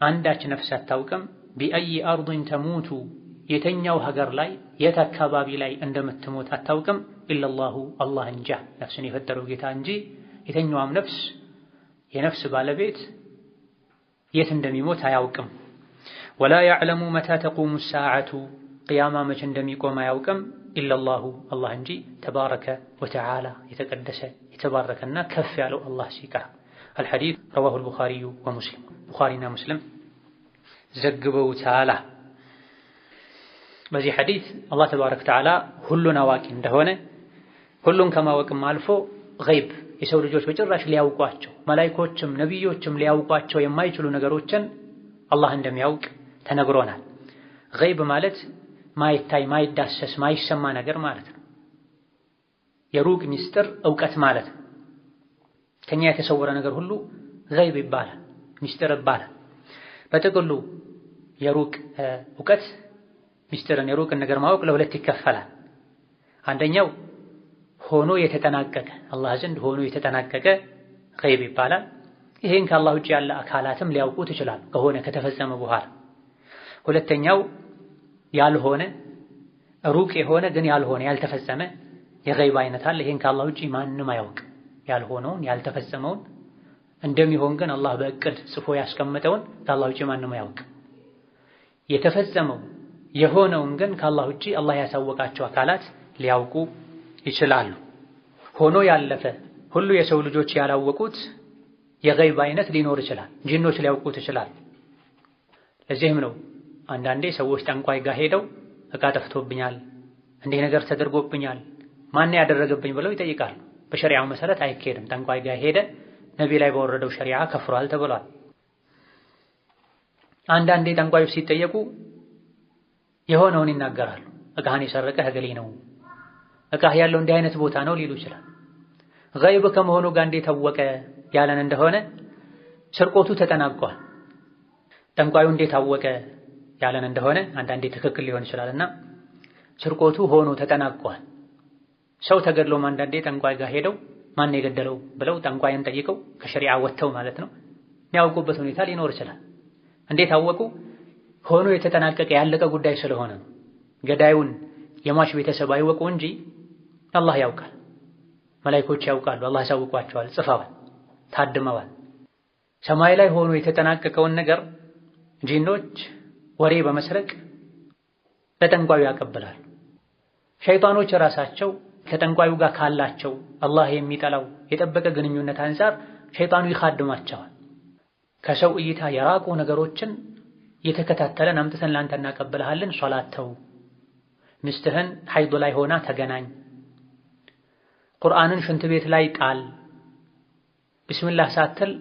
አንዳች ነፍስ አታውቅም ቢአይ አርድን ተሙቱ የተኛው ሀገር ላይ የት አካባቢ ላይ እንደምትሞት አታውቅም ኢለላሁ አላህ እንጂ። ነፍስን የፈጠረው ጌታ እንጂ የተኛዋም ነፍስ የነፍስ ባለቤት የት እንደሚሞት አያውቅም። ወላ ያዕለሙ መታ ተቁሙ ሰዓቱ ቅያማ መች እንደሚቆም አያውቅም ኢለላሁ አላህ እንጂ። ተባረከ ወተዓላ የተቀደሰ የተባረከና ከፍ ያለው አላህ ሲቀር። አልሐዲስ ረዋሁል ቡኻሪዩ ወሙስሊም ቡኻሪና ሙስሊም ዘግበውታል። በዚህ ሐዲስ አላህ ተባረከ ወተዓላ ሁሉን አዋቂ እንደሆነ ሁሉን ከማወቅም አልፎ ገይብ የሰው ልጆች በጭራሽ ሊያውቋቸው መላእክቶችም ነቢዮችም ሊያውቋቸው የማይችሉ ነገሮችን አላህ እንደሚያውቅ ተነግሮናል። ገይብ ማለት ማይታይ ማይዳሰስ ማይሰማ ነገር ማለት ነው። የሩቅ ሚስጥር እውቀት ማለት ነው። ከኛ የተሰወረ ነገር ሁሉ ገይብ ይባላል፣ ሚስጥር ይባላል። በጥቅሉ የሩቅ እውቀት ሚስጥርን የሩቅን ነገር ማወቅ ለሁለት ይከፈላል። አንደኛው ሆኖ የተጠናቀቀ አላህ ዘንድ ሆኖ የተጠናቀቀ ገይብ ይባላል። ይሄን ከአላህ ውጭ ያለ አካላትም ሊያውቁት ይችላሉ ከሆነ ከተፈጸመ በኋላ። ሁለተኛው ያልሆነ ሩቅ የሆነ ግን ያልሆነ ያልተፈጸመ የገይብ አይነት አለ። ይሄን ከአላህ ውጭ ማንም አያውቅ። ያልሆነውን ያልተፈጸመውን እንደሚሆን ግን አላህ በእቅድ ጽፎ ያስቀመጠውን ከአላህ ውጭ ማንም አያውቅ። የተፈጸመው የሆነውን ግን ከአላህ ውጭ አላህ ያሳወቃቸው አካላት ሊያውቁ ይችላሉ። ሆኖ ያለፈ ሁሉ የሰው ልጆች ያላወቁት የገይብ አይነት ሊኖር ይችላል፣ ጂኖች ሊያውቁት ይችላል። ለዚህም ነው አንዳንዴ ሰዎች ጠንቋይ ጋር ሄደው እቃ ጠፍቶብኛል፣ እንዲህ ነገር ተደርጎብኛል፣ ማን ያደረገብኝ ብለው ይጠይቃሉ። በሸሪዓው መሰረት አይካሄድም። ጠንቋይ ጋር ሄደ ነቢ ላይ በወረደው ሸሪዓ ከፍሯል ተብሏል። አንዳንዴ ጠንቋዮች ሲጠየቁ የሆነውን ይናገራሉ። እቃህን የሰረቀህ እገሌ ነው፣ እቃህ ያለው እንዲህ አይነት ቦታ ነው ሊሉ ይችላል። ገይብ ከመሆኑ ጋር እንዴት ታወቀ ያለን እንደሆነ ስርቆቱ ተጠናቋል። ጠንቋዩ እንዴት ታወቀ ያለን እንደሆነ አንዳንዴ ትክክል ሊሆን ይችላልና ስርቆቱ ሆኖ ተጠናቋል። ሰው ተገድሎም አንዳንዴ ጠንቋይ ጋር ሄደው ማን የገደለው ብለው ጠንቋይን ጠይቀው ከሸሪዓ ወጥተው ማለት ነው የሚያውቁበት ሁኔታ ሊኖር ይችላል። እንዴት ታወቁ? ሆኖ የተጠናቀቀ ያለቀ ጉዳይ ስለሆነ ነው። ገዳዩን የሟች ቤተሰብ አይወቁ እንጂ አላህ ያውቃል፣ መላእክቶች ያውቃሉ፣ አላህ ያሳውቋቸዋል፣ ጽፈዋል፣ ታድመዋል። ሰማይ ላይ ሆኖ የተጠናቀቀውን ነገር ጂኖች ወሬ በመስረቅ ለጠንቋዩ ያቀብላሉ። ሸይጣኖች ራሳቸው ከጠንቋዩ ጋር ካላቸው አላህ የሚጠላው የጠበቀ ግንኙነት አንፃር ሸይጣኑ ይኻድማቸዋል። ከሰው እይታ የራቁ ነገሮችን የተከታተለን አምጥተን ላንተ እናቀብልሃለን፣ ሶላት ተው፣ ሚስትህን ሐይድ ላይ ሆና ተገናኝ፣ ቁርአንን ሽንት ቤት ላይ ጣል፣ ቢስሚላህ ሳትል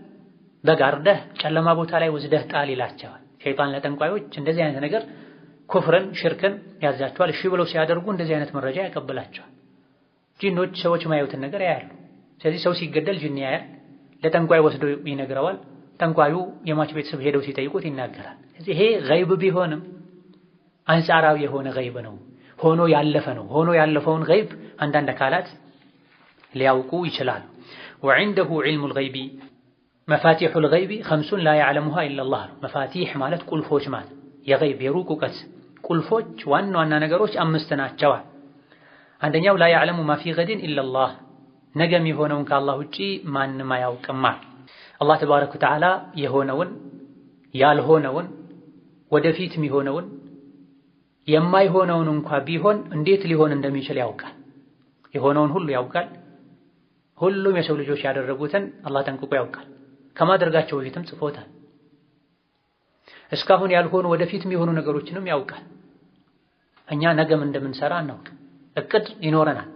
በጋርደህ ጨለማ ቦታ ላይ ወስደህ ጣል ይላቸዋል። ሸይጣን ለጠንቋዮች እንደዚህ አይነት ነገር ኩፍርን ሽርክን ያዛቸዋል። እሺ ብለው ሲያደርጉ እንደዚህ አይነት መረጃ ያቀብላቸዋል። ጂኖች ሰዎች ማየቱን ነገር ያያሉ። ስለዚህ ሰው ሲገደል ጂን ያያል፣ ለጠንቋይ ወስዶ ይነግረዋል። ጠንቋዩ የሟች ቤተሰብ ሄደው ሲጠይቁት ይናገራል። ስለዚህ ይሄ ገይብ ቢሆንም አንጻራዊ የሆነ ገይብ ነው፣ ሆኖ ያለፈ ነው። ሆኖ ያለፈውን ገይብ አንዳንድ አካላት ሊያውቁ ይችላሉ። ወዐንደሁ ዒልሙል ገይቢ መፋቲሑል ገይቢ ኸምሱን ላ ያዕለሙሃ ኢለላህ። መፋቲሕ ማለት ቁልፎች ማለት የገይብ የሩቅ እውቀት ቁልፎች ዋና ዋና ነገሮች 5 ናቸዋል። አንደኛው ላ ያዕለሙ ማ ፊ ገድን ኢለላህ፣ ነገ የሚሆነውን ከአላህ ውጪ ማንም አያውቅም። አላህ ተባረከ ወተዓላ የሆነውን ያልሆነውን ወደፊት የሚሆነውን የማይሆነውን እንኳ ቢሆን እንዴት ሊሆን እንደሚችል ያውቃል። የሆነውን ሁሉ ያውቃል። ሁሉም የሰው ልጆች ያደረጉትን አላህ ጠንቅቆ ያውቃል። ከማድረጋቸው በፊትም ጽፎታል። እስካሁን ያልሆኑ ወደፊት የሚሆኑ ነገሮችንም ያውቃል። እኛ ነገም እንደምንሰራ እናውቅ፣ እቅድ ይኖረናል።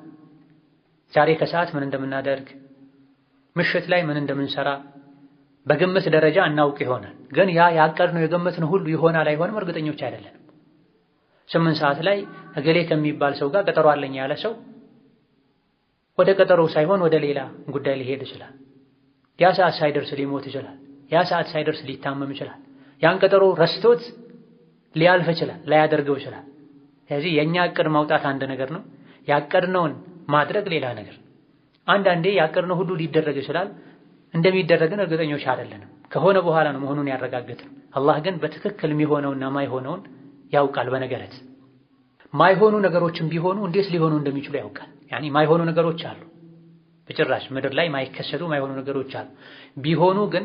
ዛሬ ከሰዓት ምን እንደምናደርግ፣ ምሽት ላይ ምን እንደምንሰራ በግምት ደረጃ እናውቅ ይሆናል። ግን ያ ያቀድነው የገመትነው ሁሉ ይሆናል አይሆንም እርግጠኞች አይደለንም። 8 ሰዓት ላይ እገሌ ከሚባል ሰው ጋር ቀጠሮ አለኝ ያለ ሰው ወደ ቀጠሮው ሳይሆን ወደ ሌላ ጉዳይ ሊሄድ ይችላል። ያ ሰዓት ሳይደርስ ሊሞት ይችላል። ያ ሰዓት ሳይደርስ ሊታመም ይችላል። ያን ቀጠሮ ረስቶት ሊያልፍ ይችላል፣ ላያደርገው ይችላል። ስለዚህ የኛ እቅድ ማውጣት አንድ ነገር ነው፣ ያቀድነውን ማድረግ ሌላ ነገር። አንዳንዴ ያቀድነው ሁሉ ሊደረግ ይችላል፣ እንደሚደረግን እርግጠኞች አይደለንም። ከሆነ በኋላ ነው መሆኑን ያረጋግጥን። አላህ ግን በትክክል የሚሆነውና ማይሆነውን ያውቃል። በነገረት ማይሆኑ ነገሮችን ቢሆኑ እንዴት ሊሆኑ እንደሚችሉ ያውቃል። ያኒ ማይሆኑ ነገሮች አሉ፣ በጭራሽ ምድር ላይ ማይከሰቱ ማይሆኑ ነገሮች አሉ። ቢሆኑ ግን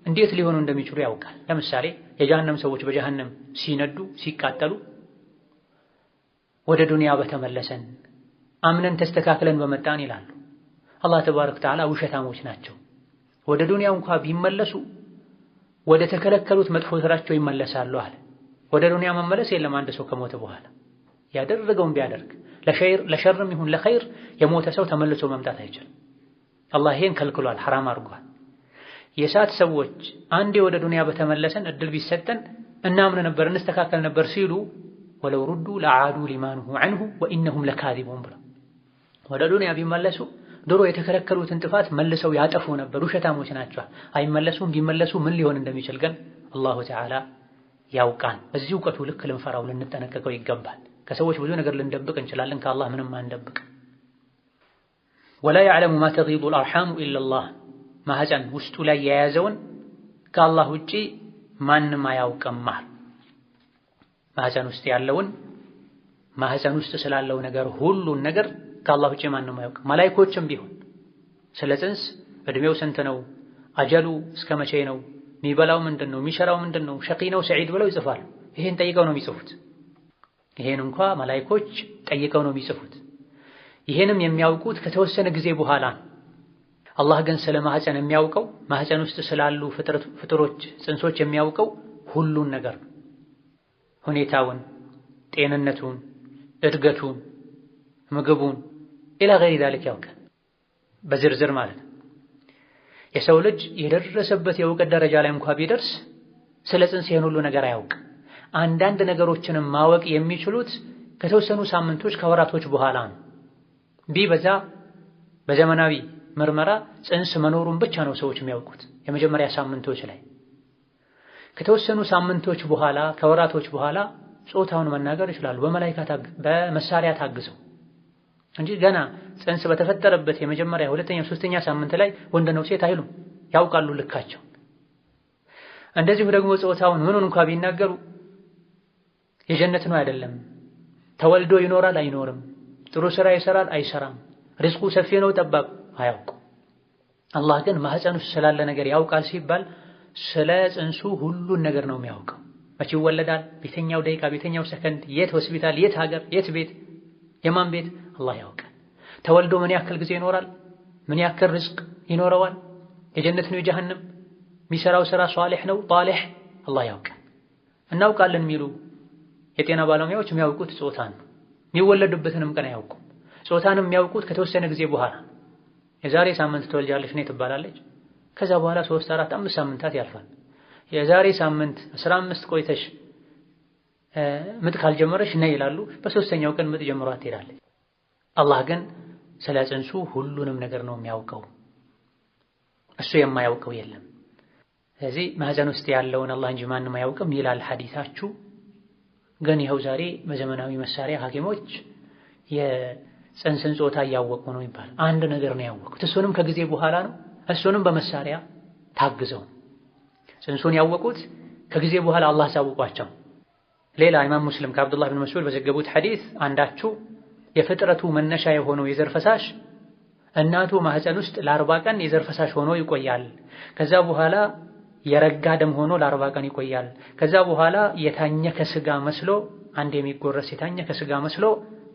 እንዴት ሊሆኑ እንደሚችሉ ያውቃል። ለምሳሌ የጀሃነም ሰዎች በጀሃነም ሲነዱ ሲቃጠሉ ወደ ዱንያ በተመለሰን አምነን ተስተካክለን በመጣን ይላሉ። አላህ ተባረከ ወተዓላ ውሸታሞች ናቸው። ወደ ዱንያው እንኳ ቢመለሱ ወደ ተከለከሉት መጥፎ ስራቸው ይመለሳሉ አለ። ወደ ዱንያ መመለስ የለም አንድ ሰው ከሞተ በኋላ ያደረገውን ቢያደርግ ለሸርም ይሁን ለኸይር የሞተ ሰው ተመልሶ መምጣት አይችልም። አላህ ይሄን ከልክሏል፣ ሐራም አድርጓል። የሳት ሰዎች አንዴ ወደ ዱንያ በተመለሰን እድል ቢሰጠን እናምን ነበር እንስተካከል ነበር ሲሉ ወለው ሩዱ ለዓዱ ሊማንሁ ዐንሁ ወኢነሁም ለካዚቡን ብለው ወደ ዱንያ ቢመለሱ ድሮ የተከለከሉትን ጥፋት መልሰው ያጠፉ ነበር። ውሸታሞች ናቸው። አይመለሱም። ቢመለሱ ምን ሊሆን እንደሚችል ግን አላሁ ተዓላ ያውቃል። በዚህ እውቀቱ ልክ ልንፈራው ልንጠነቀቀው ይገባል። ከሰዎች ብዙ ነገር ልንደብቅ እንችላለን፣ ከአላህ ምንም አንደብቅ። ወላ ያዕለሙ ማ ተጊዱ አልአርሓሙ ኢለላህ፣ ማህፀን ውስጡ ላይ የያዘውን ከአላህ ውጪ ማንም አያውቅም። ማህፀን ውስጥ ያለውን ማህፀን ውስጥ ስላለው ነገር ሁሉን ነገር ከአላህ ውጪ ማንም አያውቅም። መላኢኮችም ቢሆን ስለ ጽንስ እድሜው ስንት ነው፣ አጀሉ እስከ መቼ ነው፣ የሚበላው ምንድነው፣ የሚሸራው ምንድነው፣ ሸቂ ነው ሰዒድ ብለው ይጽፋሉ። ይሄን ጠይቀው ነው የሚጽፉት። ይሄን እንኳ መላኢኮች ጠይቀው ነው የሚጽፉት። ይሄንም የሚያውቁት ከተወሰነ ጊዜ በኋላ። አላህ ግን ስለ ማህፀን የሚያውቀው ማህፀን ውስጥ ስላሉ ፍጥሮች ጽንሶች የሚያውቀው ሁሉን ነገር ነው። ሁኔታውን፣ ጤንነቱን፣ እድገቱን፣ ምግቡን ኢላ ገይሪ ዛሊክ ያውቃል በዝርዝር ማለት ነው። የሰው ልጅ የደረሰበት የእውቀት ደረጃ ላይ እንኳ ቢደርስ ስለ ጽንስ ይሄን ሁሉ ነገር አያውቅም። አንዳንድ ነገሮችንም ማወቅ የሚችሉት ከተወሰኑ ሳምንቶች ከወራቶች በኋላ ነው። ቢበዛ በዘመናዊ ምርመራ ጽንስ መኖሩን ብቻ ነው ሰዎች የሚያውቁት የመጀመሪያ ሳምንቶች ላይ። ከተወሰኑ ሳምንቶች በኋላ ከወራቶች በኋላ ጾታውን መናገር ይችላሉ በመሳሪያ ታግዘው እንጂ ገና ጽንስ በተፈጠረበት የመጀመሪያ ሁለተኛ ሶስተኛ ሳምንት ላይ ወንድ ነው ሴት አይሉም፣ ያውቃሉ ልካቸው። እንደዚሁ ደግሞ ጾታውን ምኑን እንኳን ቢናገሩ የጀነት ነው አይደለም፣ ተወልዶ ይኖራል አይኖርም፣ ጥሩ ስራ ይሰራል አይሰራም፣ ሪዝቁ ሰፊ ነው ጠባብ አያውቁ። አላህ ግን ማህፀን ውስጥ ስላለ ነገር ያውቃል ሲባል ስለ ጽንሱ ሁሉን ነገር ነው የሚያውቀው። መቼ ይወለዳል፣ በየትኛው ደቂቃ፣ በየትኛው ሰከንድ፣ የት ሆስፒታል፣ የት ሀገር፣ የት ቤት፣ የማን ቤት አላህ ያውቃል። ተወልዶ ምን ያክል ጊዜ ይኖራል፣ ምን ያክል ርዝቅ ይኖረዋል፣ የጀነት ነው የጀሃነም፣ የሚሰራው ስራ ሷሊህ ነው ጣሊህ፣ አላህ ያውቃል። እናውቃለን የሚሉ የጤና ባለሙያዎች የሚያውቁት ጾታን ነው። የሚወለዱበትንም ቀን አያውቁም። ጾታንም የሚያውቁት ከተወሰነ ጊዜ በኋላ። የዛሬ ሳምንት ትወልጃለሽ ነው ትባላለች። ከዛ በኋላ 3 4 5 ሳምንታት ያልፋል። የዛሬ ሳምንት 15 ቆይተሽ ምጥ ካልጀመረሽ ነይ ይላሉ። በሶስተኛው ቀን ምጥ ጀምሯት ትሄዳለች። አላህ ግን ስለ ጽንሱ ሁሉንም ነገር ነው የሚያውቀው። እሱ የማያውቀው የለም። ስለዚህ ማህፀን ውስጥ ያለውን አላህ እንጂ ማንም አያውቅም ይላል ሐዲሳችሁ። ግን ይኸው ዛሬ በዘመናዊ መሳሪያ ሐኪሞች የጽንስን ጾታ እያወቁ ነው ይባላል። አንድ ነገር ነው ያወቁት፣ እሱንም ከጊዜ በኋላ ነው፣ እሱንም በመሳሪያ ታግዘው። ጽንሱን ያወቁት ከጊዜ በኋላ አላህ ሳውቋቸው። ሌላ ኢማም ሙስሊም ከአብዱላህ ብን መስዑድ በዘገቡት ሐዲስ አንዳችሁ የፍጥረቱ መነሻ የሆነው የዘር ፈሳሽ እናቱ ማህፀን ውስጥ ለ40 ቀን የዘር ፈሳሽ ሆኖ ይቆያል። ከዛ በኋላ የረጋ ደም ሆኖ ለ40 ቀን ይቆያል። ከዛ በኋላ የታኘከ ስጋ መስሎ አንድ የሚጎረስ የታኘከ ስጋ መስሎ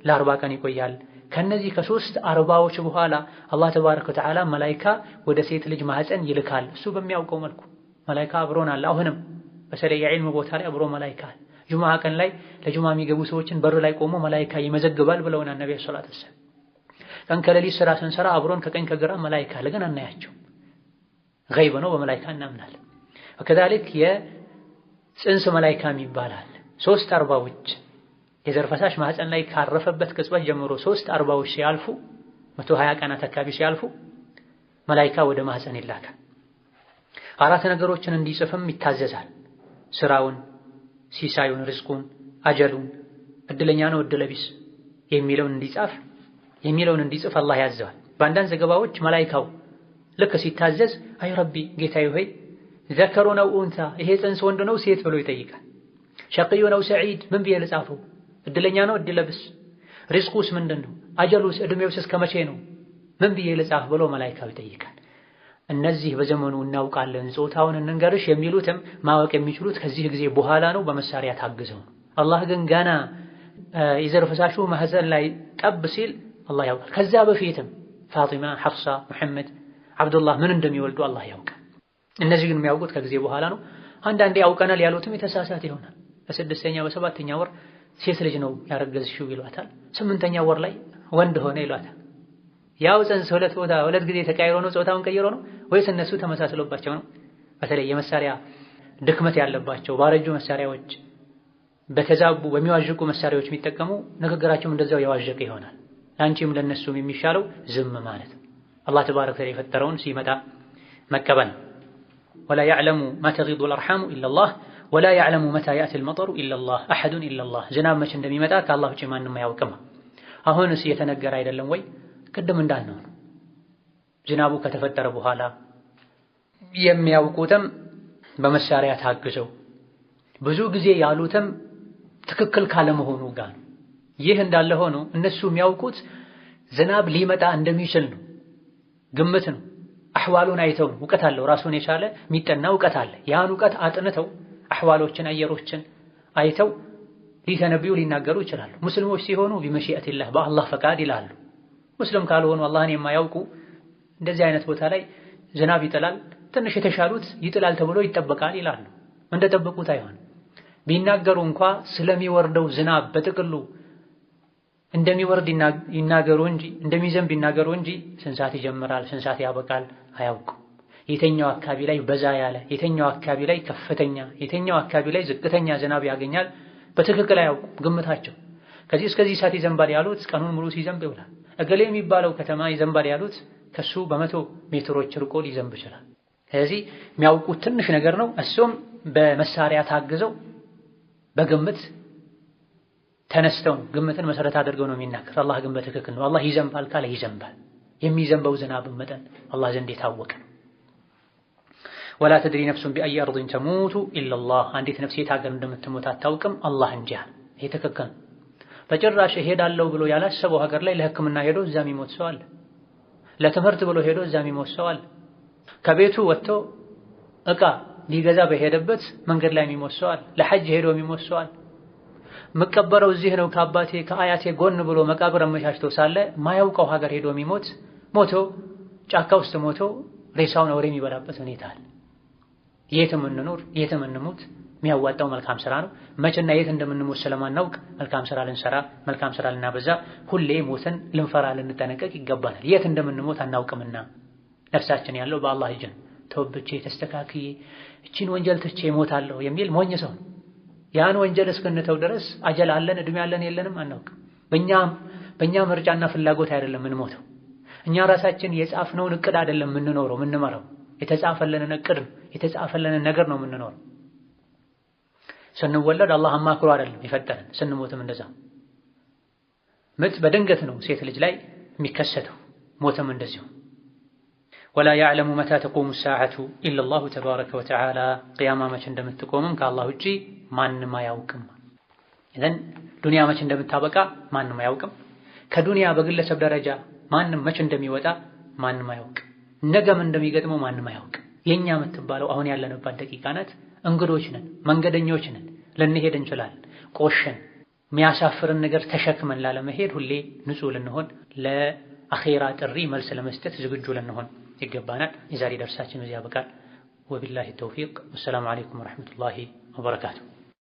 ለ40 ቀን ይቆያል። ከነዚህ ከ3 40ዎች በኋላ አላህ ተባረከ ወተዓላ መላኢካ ወደ ሴት ልጅ ማህፀን ይልካል። እሱ በሚያውቀው መልኩ መላኢካ አብሮን አለ። አሁንም በተለይ የዒልም ቦታ ላይ አብሮ መላኢካ አለ። ጁምዓ ቀን ላይ ለጁምዓ የሚገቡ ሰዎችን በር ላይ ቆሞ መላኢካ ይመዘግባል ብለውና ነብዩ ሰለላሁ ዐለይሂ ወሰለም። ቀን ከሌሊት ስራ ስንሰራ አብሮን ከቀኝ ከግራ መላኢካ አለ፣ ግን አናያቸው። ገይብ ነው፣ በመላኢካ እናምናለን። ወከዛሊክ የጽንስ መላኢካ ይባላል። 3 40ዎች የዘር ፈሳሽ ማህፀን ላይ ካረፈበት ቅጽበት ጀምሮ 3 40ዎች ሲያልፉ 120 ቀናት አካባቢ ሲያልፉ መላኢካ ወደ ማህፀን ይላካል። 4 ነገሮችን እንዲጽፍም ይታዘዛል። ስራውን፣ ሲሳዩን፣ ርዝቁን፣ አጀሉን፣ እድለኛ ነው እድለቢስ የሚለውን እንዲጽፍ አላህ ያዘዋል። በአንዳንድ ዘገባዎች መላኢካው ልክ ሲታዘዝ አይ ረቢ ጌታዬ ሆይ ዘከሩ ነው ኡንታ ይሄ ጽንስ ወንድ ነው ሴት ብሎ ይጠይቃል። ሸቂዩ ነው ሰዒድ ምን ብዬ ልጻፈው? እድለኛ ነው እድለቢስ? ሪዝቁስ ምንድነው? አጀሉስ እድሜውስ እስከ መቼ ነው? ምን ብዬ ልጻፍ ብሎ መላኢካው ይጠይቃል። እነዚህ በዘመኑ እናውቃለን ጾታውን እንንገርሽ የሚሉትም ማወቅ የሚችሉት ከዚህ ጊዜ በኋላ ነው፣ በመሳሪያ ታግዘው። አላህ ግን ገና የዘር ፈሳሹ ማህፀን ላይ ጠብ ሲል አላህ ያውቃል። ከዛ በፊትም ፋጢማ፣ ሐፍሳ፣ መሐመድ፣ አብዱላህ ምን እንደሚወልዱ አላህ ያውቃል። እነዚህ ግን የሚያውቁት ከጊዜ በኋላ ነው። አንዳንዴ ያውቀናል ያሉትም የተሳሳተ ይሆናል። በ6ኛ በ7ኛ ወር ሴት ልጅ ነው ያረገዝሽው ይሏታል። 8ኛ ወር ላይ ወንድ ሆነ ይሏታል። ያው ጽንስ ሁለት ጊዜ ተቀይሮ ነው ጾታውን ቀይሮ ነው ወይስ እነሱ ተመሳስሎባቸው ነው? በተለይ የመሳሪያ ድክመት ያለባቸው ባረጁ መሳሪያዎች፣ በተዛቡ በሚዋዥቁ መሳሪያዎች የሚጠቀሙ ንግግራቸውም እንደዛው የዋዠቀ ይሆናል። ላንቺም ለነሱም የሚሻለው ዝም ማለት አላህ ተባረከ ወተዓላ የፈጠረውን ሲመጣ መቀበል። ወላ يعلم ما تغيض الارحام الا الله ولا يعلم متى ياتي المطر الا الله احد الا الله ዝናብ መቼ እንደሚመጣ ከአላህ ውጪ ማንም አያውቅም። አሁንስ የተነገረ አይደለም ወይ? ቅድም እንዳልነው ዝናቡ ከተፈጠረ በኋላ የሚያውቁትም በመሳሪያ ታግዘው ብዙ ጊዜ ያሉትም ትክክል ካለመሆኑ ጋር ይህ እንዳለ ሆኖ እነሱ የሚያውቁት ዝናብ ሊመጣ እንደሚችል ነው፣ ግምት ነው። አህዋሉን አይተው እውቀት አለው፣ ራሱን የቻለ የሚጠና እውቀት አለ። ያን እውቀት አጥንተው አህዋሎችን አየሮችን አይተው ሊተነብዩ ሊናገሩ ይችላሉ። ሙስሊሞች ሲሆኑ ቢመሺአቲላህ በአላህ ፈቃድ ይላሉ። ሙስሊም ካልሆኑ አላህን የማያውቁ እንደዚህ አይነት ቦታ ላይ ዝናብ ይጥላል፣ ትንሽ የተሻሉት ይጥላል ተብሎ ይጠበቃል ይላሉ። እንደጠበቁት አይሆንም። ቢናገሩ እንኳ ስለሚወርደው ዝናብ በጥቅሉ እንደሚወርድ ይናገሩ እንጂ እንደሚዘንብ ይናገሩ እንጂ ስንት ሰዓት ይጀምራል ስንት ሰዓት ያበቃል አያውቁም። የተኛው አካባቢ ላይ በዛ ያለ፣ የተኛው አካባቢ ላይ ከፍተኛ፣ የተኛው አካባቢ ላይ ዝቅተኛ ዝናብ ያገኛል በትክክል አያውቁም። ግምታቸው ከዚህ እስከዚህ ሰዓት ይዘንባል ያሉት ቀኑን ሙሉ ሲዘንብ ይውላል። እገሌ የሚባለው ከተማ ይዘንባል ያሉት ከሱ በመቶ ሜትሮች ርቆ ሊዘንብ ይችላል። ስለዚህ የሚያውቁት ትንሽ ነገር ነው። እሱም በመሳሪያ ታግዘው በግምት ተነስተው ግምትን መሰረት አድርገው ነው የሚናገር። አላህ ግን በትክክል ነው። አላህ ይዘንባል ካለ ይዘንባል። የሚዘንበው ዝናብ መጠን አላህ ዘንድ የታወቀ ነው። ወላ ተድሪ ነፍሱን ቢአይ አርድን ተሙቱ ኢለላህ፣ አንዲት ነፍስ የት ሀገር እንደምትሞት አታውቅም አላህ እንጂ። ይሄ ትክክል ነው። በጭራሽ እሄዳለሁ ብሎ ያላሰበው ሀገር ላይ ለሕክምና ሄዶ እዛ የሚሞት ሰው አለ። ለትምህርት ብሎ ሄዶ እዛ የሚሞት ሰው አለ። ከቤቱ ወጥቶ ዕቃ ሊገዛ በሄደበት መንገድ ላይ የሚሞት ሰው አለ። ለሐጅ ሄዶ የሚሞት ሰው አለ። መቀበረው እዚህ ነው ከአባቴ ከአያቴ ጎን ብሎ መቃብር አመቻችቶ ሳለ ማያውቀው ሀገር ሄዶ የሚሞት ሞቶ ጫካ ውስጥ ሞቶ ሬሳውን አውሬ የሚበላበት ሁኔታ አለ። የትም እንኑር የትም እንሙት የሚያዋጣው መልካም ስራ ነው። መቼና የት እንደምንሞት ስለማናውቅ መልካም ስራ ልንሰራ መልካም ስራ ልናበዛ ሁሌ ሞትን ልንፈራ ልንጠነቀቅ ይገባናል። የት እንደምንሞት አናውቅምና ነፍሳችን ያለው በአላህ እጅ ነው። ተወብቼ ተስተካክዬ እቺን ወንጀል ትቼ እሞታለሁ የሚል ሞኝ ሰው ነው። ያን ወንጀል እስክንተው ድረስ አጀል አለን እድሜ አለን የለንም አናውቅም። በእኛ ምርጫና ፍላጎት አይደለም የምንሞተው። እኛ ራሳችን የጻፍነውን እቅድ አይደለም የምንኖረው የምንመራው። የተጻፈልንን እቅድ የተጻፈልንን ነገር ነው የምንኖረው። ስንወለድ አላህ አማክሮ አይደለም የፈጠረን። ስንሞትም እንደዛ ምጥ በድንገት ነው ሴት ልጅ ላይ የሚከሰተው። ሞትም እንደዚሁ ወላ يعلم متى تقوم الساعة إلا الله تبارك وتعالى قيامة መቼ እንደምትቆምም ከአላህ ውጪ ማንም አያውቅም። ኢዘን ዱንያ መቼ እንደምታበቃ ማንም አያውቅም። ከዱንያ በግለሰብ ደረጃ ማንም መቼ እንደሚወጣ ማንም አያውቅም። ነገም እንደሚገጥመው ማንም አያውቅም። የኛ የምትባለው አሁን ያለንባት ደቂቃ ናት። እንግዶች ነን፣ መንገደኞች ነን። ልንሄድ እንችላለን። ቆሸን የሚያሳፍርን ነገር ተሸክመን ላለመሄድ ሁሌ ንጹህ ልንሆን፣ ለአኺራ ጥሪ መልስ ለመስጠት ዝግጁ ልንሆን ይገባናል። የዛሬ ደርሳችን እዚህ ያበቃል። ወቢላሂ ተውፊቅ። ወሰላሙ አለይኩም ወረሕመቱላሂ ወበረካቱሁ።